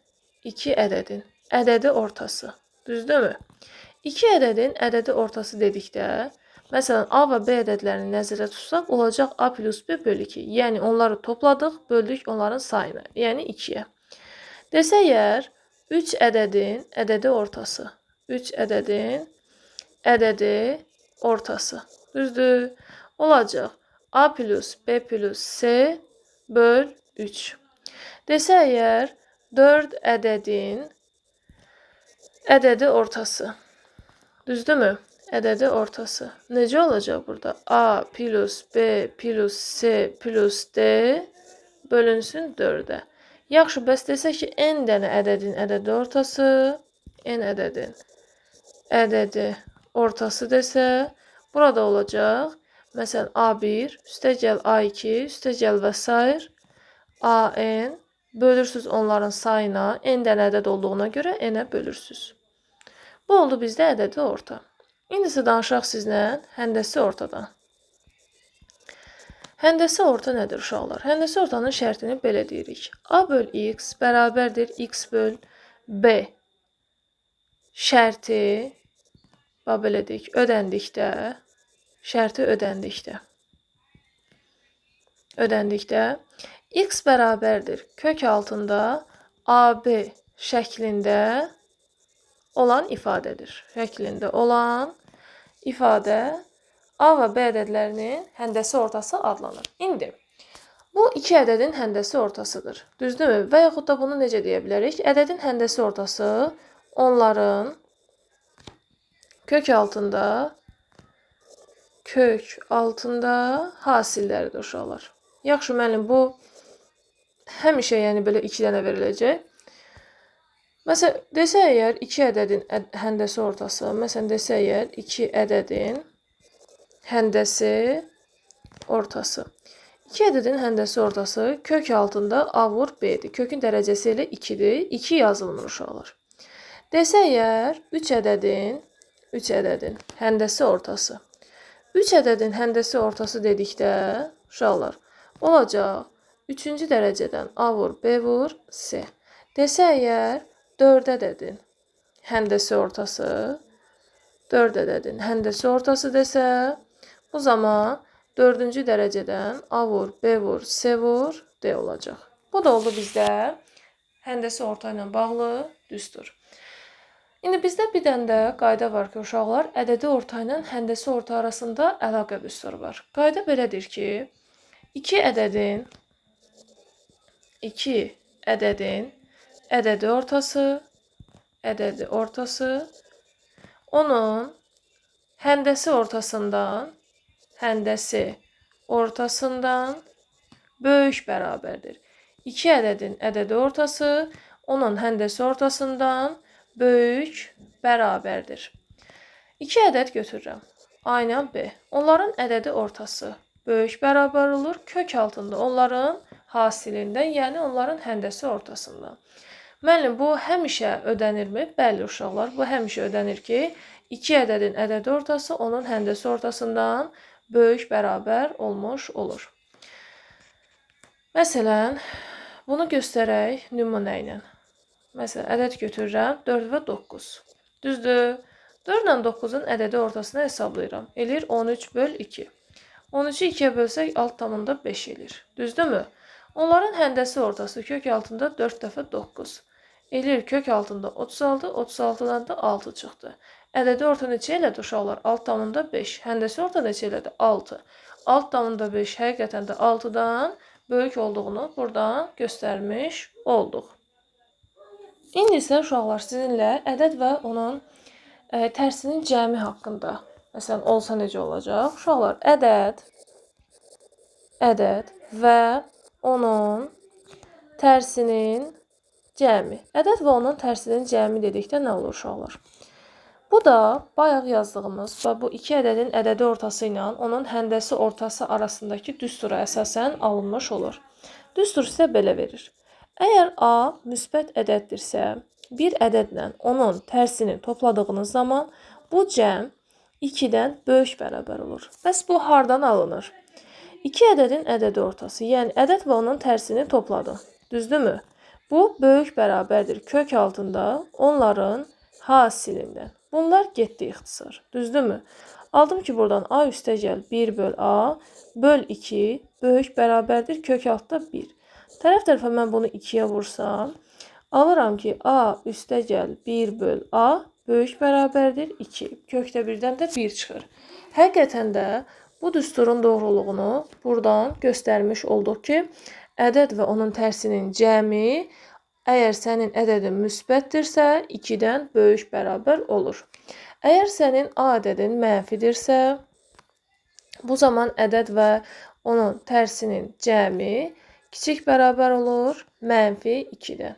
ədədi ortası. Düzdürmü? 2 ədədin ədədi ortası dedikdə, məsələn, A və B ədədlərini nəzərdə tutsaq, olacaq A plus B bölü 2. Yəni, onları topladıq, böldük onların sayını. Yəni, 2-yə. Desək əgər, 3 ədədin ədədi ortası. 3 ədədin ədədi ortası. Düzdür? Olacaq A plus B plus C böl 3. Desək əgər, 4 ədədin ədədi ortası. Düzdürmü? Ədədi ortası. Necə olacaq burada? A plus B plus C plus D bölünsün 4-ə. Yaxşı, bəs desək ki, n dənə ədədin ədədi ortası, n ədədin ədədi ortası desə, burada olacaq, məsələn, A1, üstəgəl A2, üstəgəl və s. AN, bölürsüz onların sayına, n dənə ədəd olduğuna görə n-ə bölürsüz. Bu oldu bizdə ədədi orta. İndi isə danışaq sizlə həndəsi ortadan. Həndəsi orta nədir uşaqlar? Həndəsi ortanın şərtini belə deyirik. A böl x bərabərdir x böl B. Şərti, belə deyik, ödəndikdə, şərti ödəndikdə, x bərabərdir kök altında AB şəklində olan ifadədir. Şəklində olan ifadə A və B ədədlərinin həndəsi ortası adlanır. İndi, bu iki ədədin həndəsi ortasıdır. Düzdürmü? Və yaxud da bunu necə deyə bilərik? Ədədin həndəsi ortası onların kök altında hasilləridir uşaqlar. Yaxşı, müəllim, bu həmişə yəni belə 2 dənə veriləcək. Məsələn, desək əgər 2 ədədin həndəsi ortası, məsələn, desək əgər 2 ədədin həndəsi ortası. 2 ədədin həndəsi ortası kök altında A vur B-dir. Kökün dərəcəsi ilə 2-dir. 2 yazılmır uşaqlar. Desək əgər 3 ədədin həndəsi ortası. 3 ədədin həndəsi ortası dedikdə, uşaqlar, olacaq 3-cü dərəcədən A vur B vur C. Desək əgər 4 ədədin həndəsi ortası desə, bu zaman 4-cü dərəcədən A vur, B vur, C vur, D olacaq. Bu da oldu bizdə həndəsi orta ilə bağlı düstur. İndi bizdə bir dənə də qayda var ki, uşaqlar, ədədi orta ilə həndəsi orta arasında əlaqə düsturu var. Qayda belədir ki, 2 ədədin 2 ədədin ədədi ortası onun həndəsi ortasından böyük bərabərdir. 2 ədədin ədədi ortası onun həndəsi ortasından böyük bərabərdir. 2 ədəd götürürəm. A ilə B. Onların ədədi ortası böyük bərabər olur. Kök altında onların hasilində, yəni onların həndəsi ortasından. Müəllim, bu həmişə ödənirmi? Bəli, uşaqlar, bu həmişə ödənir ki, 2 ədədin ədədi ortası onun həndəsi ortasından böyük bərabər olmuş olur. Məsələn, bunu göstərək nümunə ilə. Məsələn, ədəd götürürəm 4 və 9. Düzdür? 4 ilə 9-un ədədi ortasını hesablayıram. Eləyir 13/2. 13-ü 2-yə bölsək alt tamında 5 eləyir. Düzdürmü? Onların həndəsi ortası kök altında 4 dəfə 9. Eləyir kök altında 36, 36-dan da 6 çıxdı. Ədədi orta neçə elədi uşaqlar? Alt tamında 5. Həndəsi orta neçə elədi? 6. Alt tamında 5 həqiqətən də 6-dan böyük olduğunu buradan göstərmiş olduq. İndi isə uşaqlar sizinlə ədəd və onun tərsinin cəmi haqqında. Məsələn, olsa necə olacaq? Uşaqlar, ədəd və onun tərsinin cəmi. Ədəd və onun tərsinin cəmi dedikdə nə olur uşaqlar? Bu da bayaq yazdığımız və bu iki ədədin ədədi ortası ilə onun həndəsi ortası arasındakı düstura əsasən alınmış olur. Düstur isə belə verir. Əgər A müsbət ədəddirsə, bir ədədlə onun tərsini topladığınız zaman bu cəm 2-dən böyük bərabər olur. Bəs bu hardan alınır? 2 ədədin ədədi ortası, yəni ədəd və onun tərsini topladım. Düzdürmü? Bu böyük bərabərdir kök altında onların hasilindən. Bunlar getdi ixtisar. Düzdürmü? Aldım ki, buradan A üstəgəl 1/A böl 2 böyük bərabərdir kök altda 1. Tərəf-tərəfə mən bunu 2-yə vursam, alıram ki, A üstəgəl 1/A böyük bərabərdir 2. Kökdə 1-dən də 1 çıxır. Həqiqətən də bu düsturun doğruluğunu buradan göstərmiş olduq ki, ədəd və onun tərsinin cəmi əgər sənin ədədin müsbətdirsə, 2-dən böyük bərabər olur. Əgər sənin A ədədin mənfidirsə, bu zaman ədəd və onun tərsinin cəmi kiçik bərabər olur -2-dən.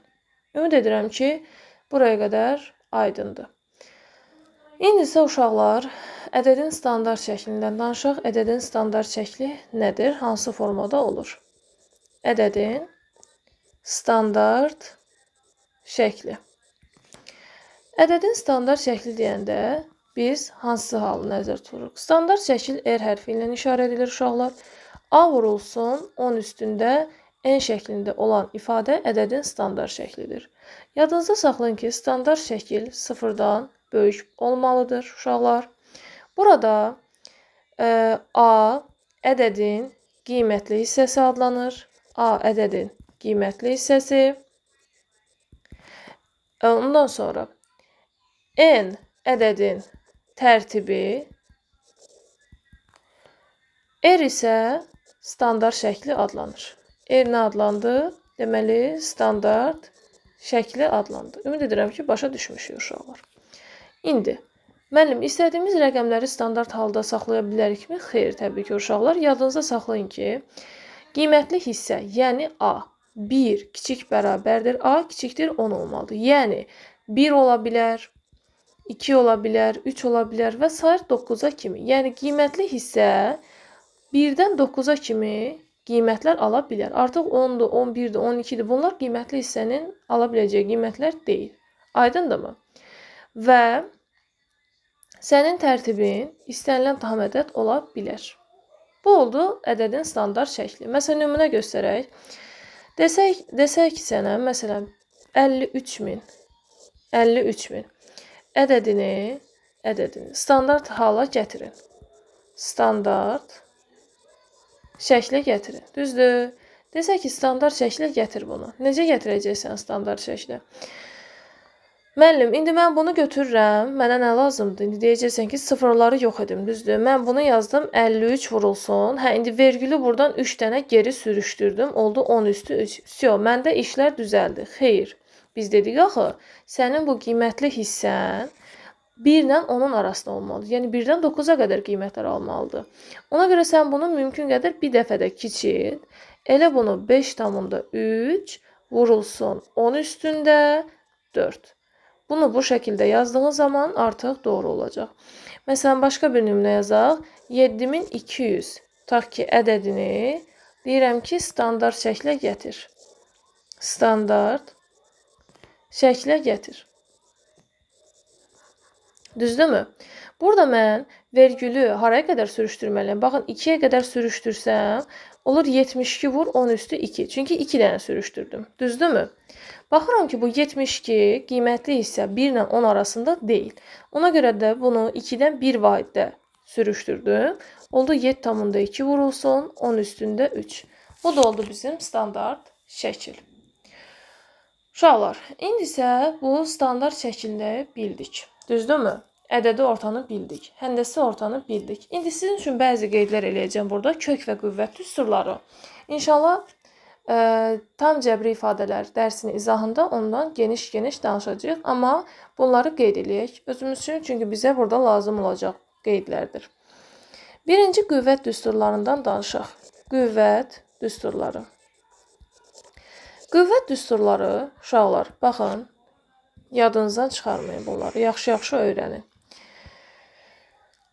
Ümid edirəm ki, buraya qədər aydındır. İndi isə uşaqlar, ədədin standart şəklindən danışaq. Ədədin standart şəkli nədir? Hansı formada olur? Ədədin standart şəkli. Ədədin standart şəkli deyəndə biz hansı halı nəzərdə tuturuq? Standart şəkil R hərfi ilə işarə edilir uşaqlar. A vurulsun 10 üstündə N şəklində olan ifadə ədədin standart şəklidir. Yadınızda saxlayın ki, standart şəkil 0-dan böyük olmalıdır uşaqlar. Burada A ədədin qiymətli hissəsi adlanır. A ədədin qiymətli hissəsi. Ondan sonra N ədədin tərtibi. R isə standart şəkli adlanır. R nə adlandı? Deməli, standart şəkli adlandı. Ümid edirəm ki, başa düşmüşük uşaqlar. İndi, müəllim, istədiyimiz rəqəmləri standart halda saxlaya bilərikmi? Xeyr, təbii ki, uşaqlar. Yadınızda saxlayın ki, qiymətli hissə, yəni A, 1 kiçik bərabərdir. A kiçikdir 10 olmalıdır. Yəni, 1 ola bilər, 2 ola bilər, 3 ola bilər və sair 9-a kimi. Yəni, qiymətli hissə 1-dən 9-a kimi qiymətlər ala bilər. Artıq 10-dur, 11-dir, 12-dir. Bunlar qiymətli hissənin ala biləcəyi qiymətlər deyil. Aydındırmı? Və sənin tərtibin istənilən tam ədəd ola bilər. Bu oldu ədədin standart şəkli. Məsələn, nümunə göstərək. Desək ki, sənə, məsələn, 53.000 ədədini standart hala gətirin. Standart şəklə gətirin. Düzdür? Desək ki, standart şəklə gətir bunu. Necə gətirəcəksən standart şəklə? Müəllim, indi mən bunu götürürəm. Mənə nə lazımdır? İndi deyəcəksən ki, sıfırları yox edim, düzdür? Mən bunu yazdım, 53 vurulsun. Hə, indi vergülü buradan 3 dənə geri sürüşdürdüm. Oldu 10 üstü 3. Vsyo, məndə işlər düzəldi. Xeyr. Biz dedik axı, sənin bu qiymətli hissən 1 ilə 10-un arasında olmalıdır. Yəni 1-dən 9-a qədər qiymətlər almalıdır. Ona görə sən bunu mümkün qədər bir dəfədə kiçilt. Elə bunu 5,3 vurulsun 10 üstündə 4. Bunu bu şəkildə yazdığın zaman artıq doğru olacaq. Məsələn, başqa bir nümunə yazaq. 7200 tutaq ki, ədədini deyirəm ki, standart şəklə gətir. Standart şəklə gətir. Düzdürmü? Burada mən vergülü haraya qədər sürüşdürməliyəm? Baxın, 2-yə qədər sürüşdürsəm, olur 72 vur 10 üstü 2. Çünki 2 dənə sürüşdürdüm. Düzdürmü? Baxıram ki, bu 72 qiymətli hissə 1 ilə 10 arasında deyil. Ona görə də bunu 2-dən 1 vahiddə sürüşdürdüm. Oldu 7,2 vurulsun 10 üstündə 3. Bu da oldu bizim standart şəkil. Uşaqlar, indi isə bu standart şəkildə bildik. Düzdürmü? Ədədi ortanı bildik. Həndəsi ortanı bildik. İndi sizin üçün bəzi qeydlər eləyəcəm burada. Kök və qüvvət düsturları. İnşallah tam cəbri ifadələr dərsinin izahında ondan geniş-geniş danışacağıq. Amma bunları qeyd eləyək özümüz üçün. Çünki bizə burada lazım olacaq qeydlərdir. Birinci qüvvət düsturlarından danışaq. Qüvvət düsturları. Qüvvət düsturları, uşaqlar, baxın, yadınızdan çıxarmayın bunları. Yaxşı-yaxşı öyrənin.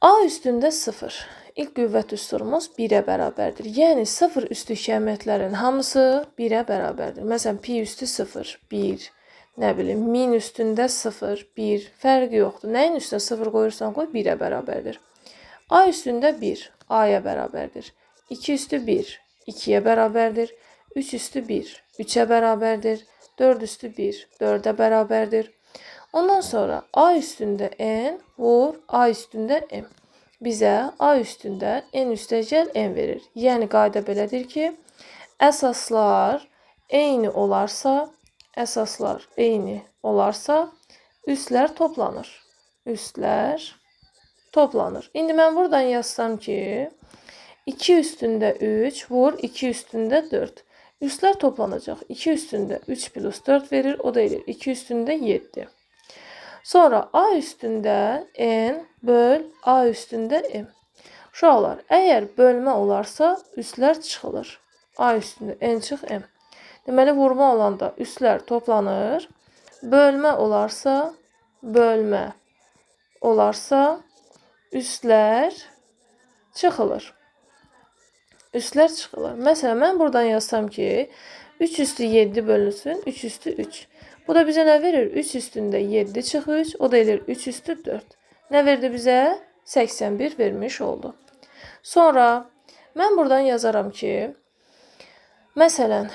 A üstündə 0. İlk qüvvət düsturumuz 1-ə bərabərdir. Yəni 0 üstü əməliyyatların hamısı 1-ə bərabərdir. Məsələn, pi üstü 0, 1, nə bilim, min üstündə 0, 1, fərqi yoxdur. Nəyin üstə 0 qoyursan qoy 1-ə bərabərdir. A üstündə 1, A-ya bərabərdir. 2 üstü 1, 2-yə bərabərdir. 3 üstü 1, 3-ə bərabərdir. 4 üstü 1, 4-ə bərabərdir. Ondan sonra A üstündə n vur A üstündə m. Bizə A üstündə n üstəgəl n verir. Yəni qayda belədir ki, əsaslar eyni olarsa, üstlər toplanır. Üstlər toplanır. İndi mən buradan yazsam ki, 2 üstündə 3 vur 2 üstündə 4. Üstlər toplanacaq. 2 üstündə 3 plus 4 verir. O da edir 2 üstündə 7. Sonra A üstündə n böl A üstündə m. Uşaqlar, əgər bölmə olarsa, üstlər çıxılır. A üstündə n çıx m. Deməli, vurma olanda üstlər toplanır. Bölmə olarsa, üstlər çıxılır. Üstlər çıxılır. Məsələn, mən buradan yazsam ki, 3 üstü 7 bölünsün, 3 üstü 3. Bu da bizə nə verir? 3 üstündə 7 çıx 3, o da edir 3 üstü 4. Nə verdi bizə? 81 vermiş oldu. Sonra mən buradan yazaram ki, məsələn,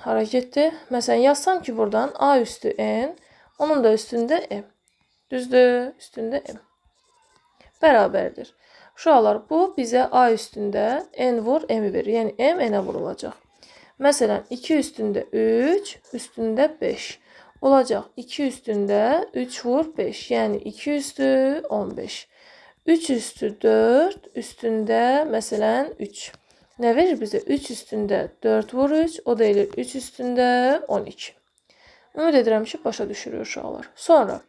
hara getdi? Məsələn, yazsam ki, buradan A üstü n, onun da üstündə m. Düzdür? Üstündə m. Bərabərdir. Uşaqlar, bu bizə A üstündə n vur m verir. Yəni m n-ə vurulacaq. Məsələn, 2 üstündə 3, üstündə 5. Olacaq 2 üstündə 3 vur 5. Yəni 2 üstü 15. 3 üstü 4, üstündə məsələn 3. Nə verir bizə? 3 üstündə 4 vur 3, o da edir 3 üstündə 12. Ümid edirəm ki, başa düşürük uşaqlar. Sonra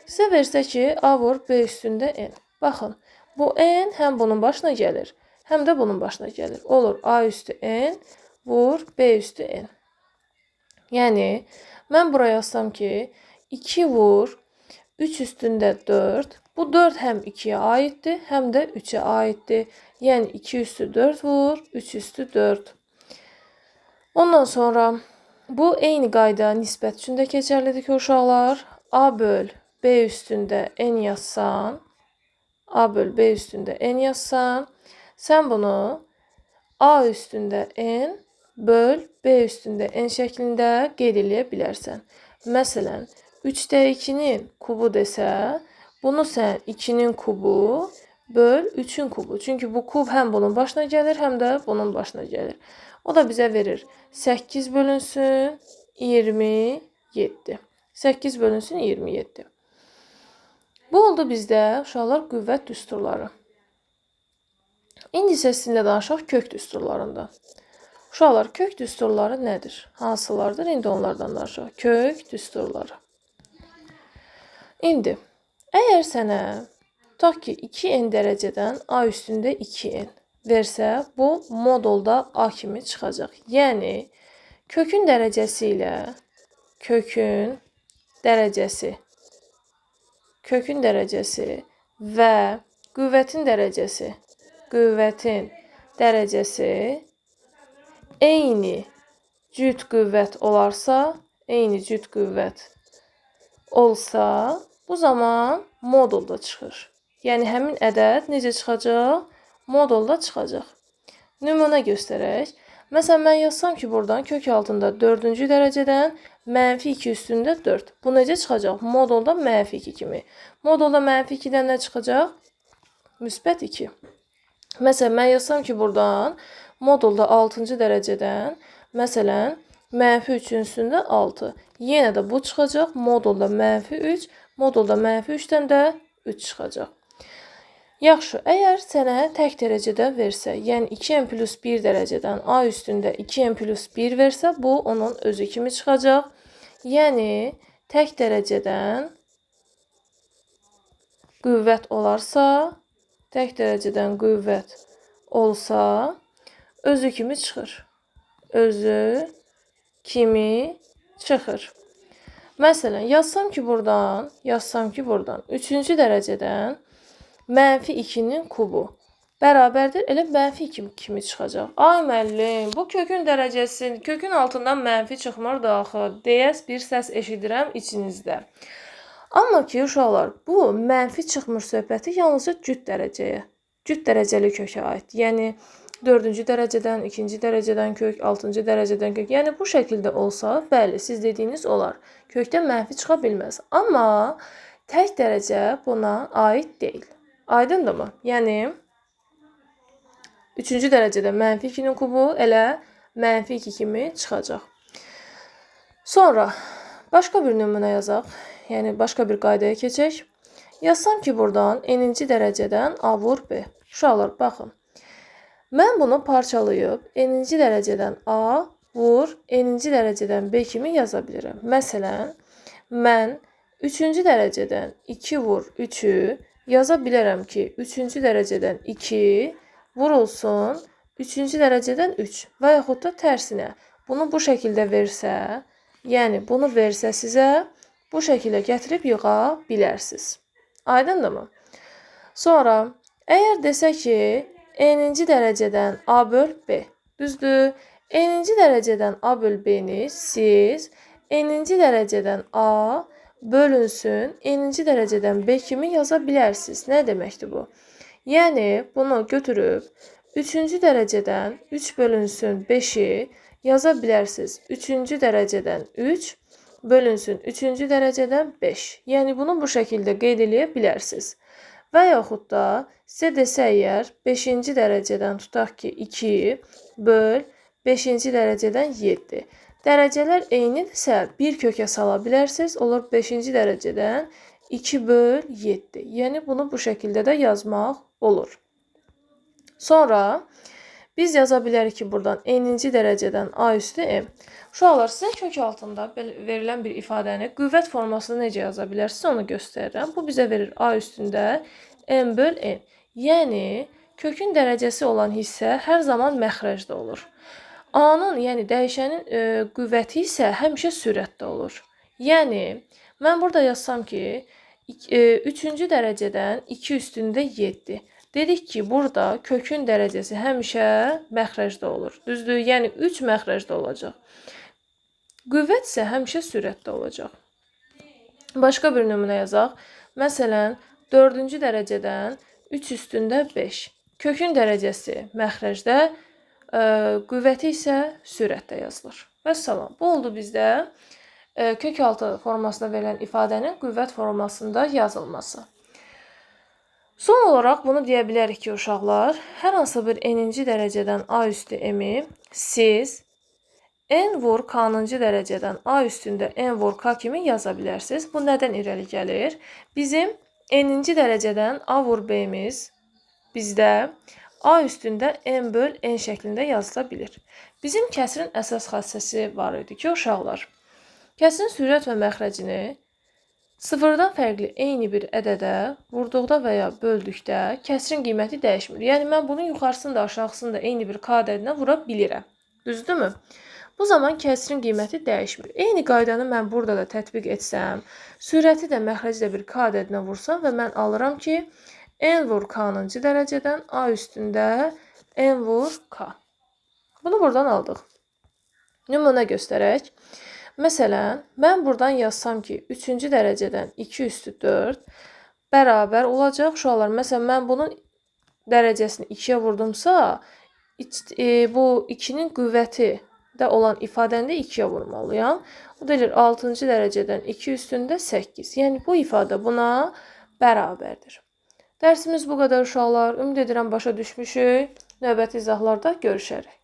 sizə versə ki, A vur B üstündə n. Baxın, bu n həm bunun başına gəlir, həm də bunun başına gəlir. Olur A üstü n vur B üstü n. Yəni, mən buraya yazsam ki, 2 vur 3 üstündə 4. Bu 4 həm 2-yə aiddir, həm də 3-ə aiddir. Yəni, 2 üstü 4 vur, 3 üstü 4. Ondan sonra bu eyni qayda nisbət üçün də keçərlidir ki, uşaqlar. A böl B üstündə n yazsan, sən bunu A üstündə n böl B üstündə n şəklində qeyd eləyə bilərsən. Məsələn, 3-də 2-nin kubu desə, bunu sən 2-nin kubu böl 3-ün kubu. Çünki bu kub həm bunun başına gəlir, həm də bunun başına gəlir. O da bizə verir 8 bölünsün 27. 8 bölünsün 27. Bu oldu bizdə uşaqlar qüvvət düsturları. İndi isə sizinlə danışaq kök düsturlarında. Uşaqlar, kök düsturları nədir? Hansılardır? İndi onlardan danışaq. Kök düsturları. İndi, əgər sənə tutaq ki, 2n dərəcədən a üstündə 2n versə, bu modulda a kimi çıxacaq. Yəni, kökün dərəcəsi ilə kökün dərəcəsi və qüvvətin dərəcəsi eyni cüt qüvvət olsa, bu zaman modulda çıxır. Yəni, həmin ədəd necə çıxacaq? Modulda çıxacaq. Nümunə göstərək. Məsələn, mən yazsam ki, buradan kök altında 4-cü dərəcədən mənfi 2 üstündə 4. Bu necə çıxacaq? Modulda mənfi 2 kimi. Modulda mənfi 2-dən nə çıxacaq? Müsbət 2. Məsələn, mən yazsam ki, buradan modulda 6-cı dərəcədən, məsələn, mənfi 3-ün üstündə 6. Yenə də bu çıxacaq. Modulda mənfi 3, modulda mənfi 3-dən də 3 çıxacaq. Yaxşı, əgər sənə tək dərəcədə versə, yəni 2n plus 1 dərəcədən a üstündə 2n plus 1 versə, bu onun özü kimi çıxacaq. Yəni, tək dərəcədən qüvvət olsa, özü kimi çıxır. Məsələn, yazsam ki, buradan 3-cü dərəcədən mənfi 2-nin kubu bərabərdir, elə mənfi 2 kimi çıxacaq. Ay müəllim, bu kökün dərəcəsi, kökün altından mənfi çıxmır da axı, deyəs bir səs eşidirəm içinizdə. Amma ki, uşaqlar, bu mənfi çıxmır söhbəti yalnızca cüt dərəcəli kökə aid. Yəni, 4-cü dərəcədən, 2-ci dərəcədən kök, 6-cı dərəcədən kök. Yəni, bu şəkildə olsa, bəli, siz dediyiniz olar. Kökdən mənfi çıxa bilməz. Amma tək dərəcə buna aid deyil. Aydındırmı? Yəni, 3-cü dərəcədə mənfi 2-nin kubu elə mənfi 2 kimi çıxacaq. Sonra, başqa bir nümunə yazaq. Yəni, başqa bir qaydaya keçək. Yazsam ki, buradan n-ci dərəcədən a vur b. Uşaqlar, baxın. Mən bunu parçalayıb n-ci dərəcədən a vur n-ci dərəcədən b kimi yaza bilirəm. Məsələn, mən 3-cü dərəcədən 2 vur 3-ü yaza bilərəm ki, 3-cü dərəcədən 2 vurulsun 3-cü dərəcədən 3 və yaxud da tərsinə. Bunu bu şəkildə versə, yəni bunu versə sizə, bu şəkildə gətirib yığa bilərsiniz. Aydındırmı? Sonra, əgər desə ki, n-ci dərəcədən a böl b, düzdür? N-ci dərəcədən a böl b-ni siz n-ci dərəcədən a bölünsün n-ci dərəcədən b kimi yaza bilərsiniz. Nə deməkdir bu? Yəni, bunu götürüb 3-cü dərəcədən 3 bölünsün 5-i yaza bilərsiniz. 3-cü dərəcədən 3 bölünsün 3-cü dərəcədən 5. Yəni, bunu bu şəkildə qeyd edə bilərsiniz. Və yaxud da sizə desə əgər 5-ci dərəcədən tutaq ki, 2 böl 5-ci dərəcədən 7. Dərəcələr eynidirsə, bir kökə sala bilərsiniz. Olur 5-ci dərəcədən 2 böl 7. Yəni, bunu bu şəkildə də yazmaq olur. Sonra, biz yaza bilərik ki, buradan n-ci dərəcədən a üstü m. Uşaqlar, sizə kök altında verilən bir ifadəni qüvvət formasında necə yaza bilərsiniz, onu göstərirəm. Bu bizə verir a üstündə m böl n. Yəni, kökün dərəcəsi olan hissə hər zaman məxrəcdə olur. A-nın, yəni dəyişənin qüvvəti isə həmişə sürətdə olur. Yəni, mən burada yazsam ki, 3-cü dərəcədən 2 üstündə 7. Dedik ki, burada kökün dərəcəsi həmişə məxrəcdə olur. Düzdür? Yəni, 3 məxrəcdə olacaq. Qüvvət isə həmişə sürətdə olacaq. Başqa bir nümunə yazaq. Məsələn, 4-cü dərəcədən 3 üstündə 5. Kökün dərəcəsi məxrəcdə, qüvvəti isə sürətdə yazılır. Və salam. Bu oldu bizdə kök altı formasında verilən ifadənin qüvvət formasında yazılması. Son olaraq bunu deyə bilərik ki, uşaqlar, hər hansı bir n-ci dərəcədən a üstü m-i siz n vur k-cı dərəcədən a üstündə n vur k kimi yaza bilərsiniz. Bu nədən irəli gəlir? Bizim n-ci dərəcədən a vur b-miz bizdə a üstündə n böl n şəklində yazıla bilir. Bizim kəsrin əsas xassəsi var idi ki, uşaqlar, kəsrin sürət və məxrəcini sıfırdan fərqli eyni bir ədədə vurduqda və ya böldükdə kəsrin qiyməti dəyişmir. Yəni, mən bunun yuxarısını da aşağısını da eyni bir k ədədinə vura bilirəm. Düzdürmü? Bu zaman kəsrin qiyməti dəyişmir. Eyni qaydanı mən burada da tətbiq etsəm, sürəti də məxrəci də bir k ədədinə vursam və mən alıram ki, n vur k-cı dərəcədən a üstündə n vur k. Bunu buradan aldıq. Nümunə göstərək. Məsələn, mən buradan yazsam ki, 3-cü dərəcədən 2 üstü 4 bərabər olacaq. Uşaqlar, məsələn, mən bunun dərəcəsini 2-yə vurdumsa, bu 2-nin qüvvəti də olan ifadəni də 2-yə vurmalıyam. O da eləyir 6-cı dərəcədən 2 üstündə 8. Yəni, bu ifadə buna bərabərdir. Dərsimiz bu qədər uşaqlar. Ümid edirəm başa düşmüşük. Növbəti izahlarda görüşərik.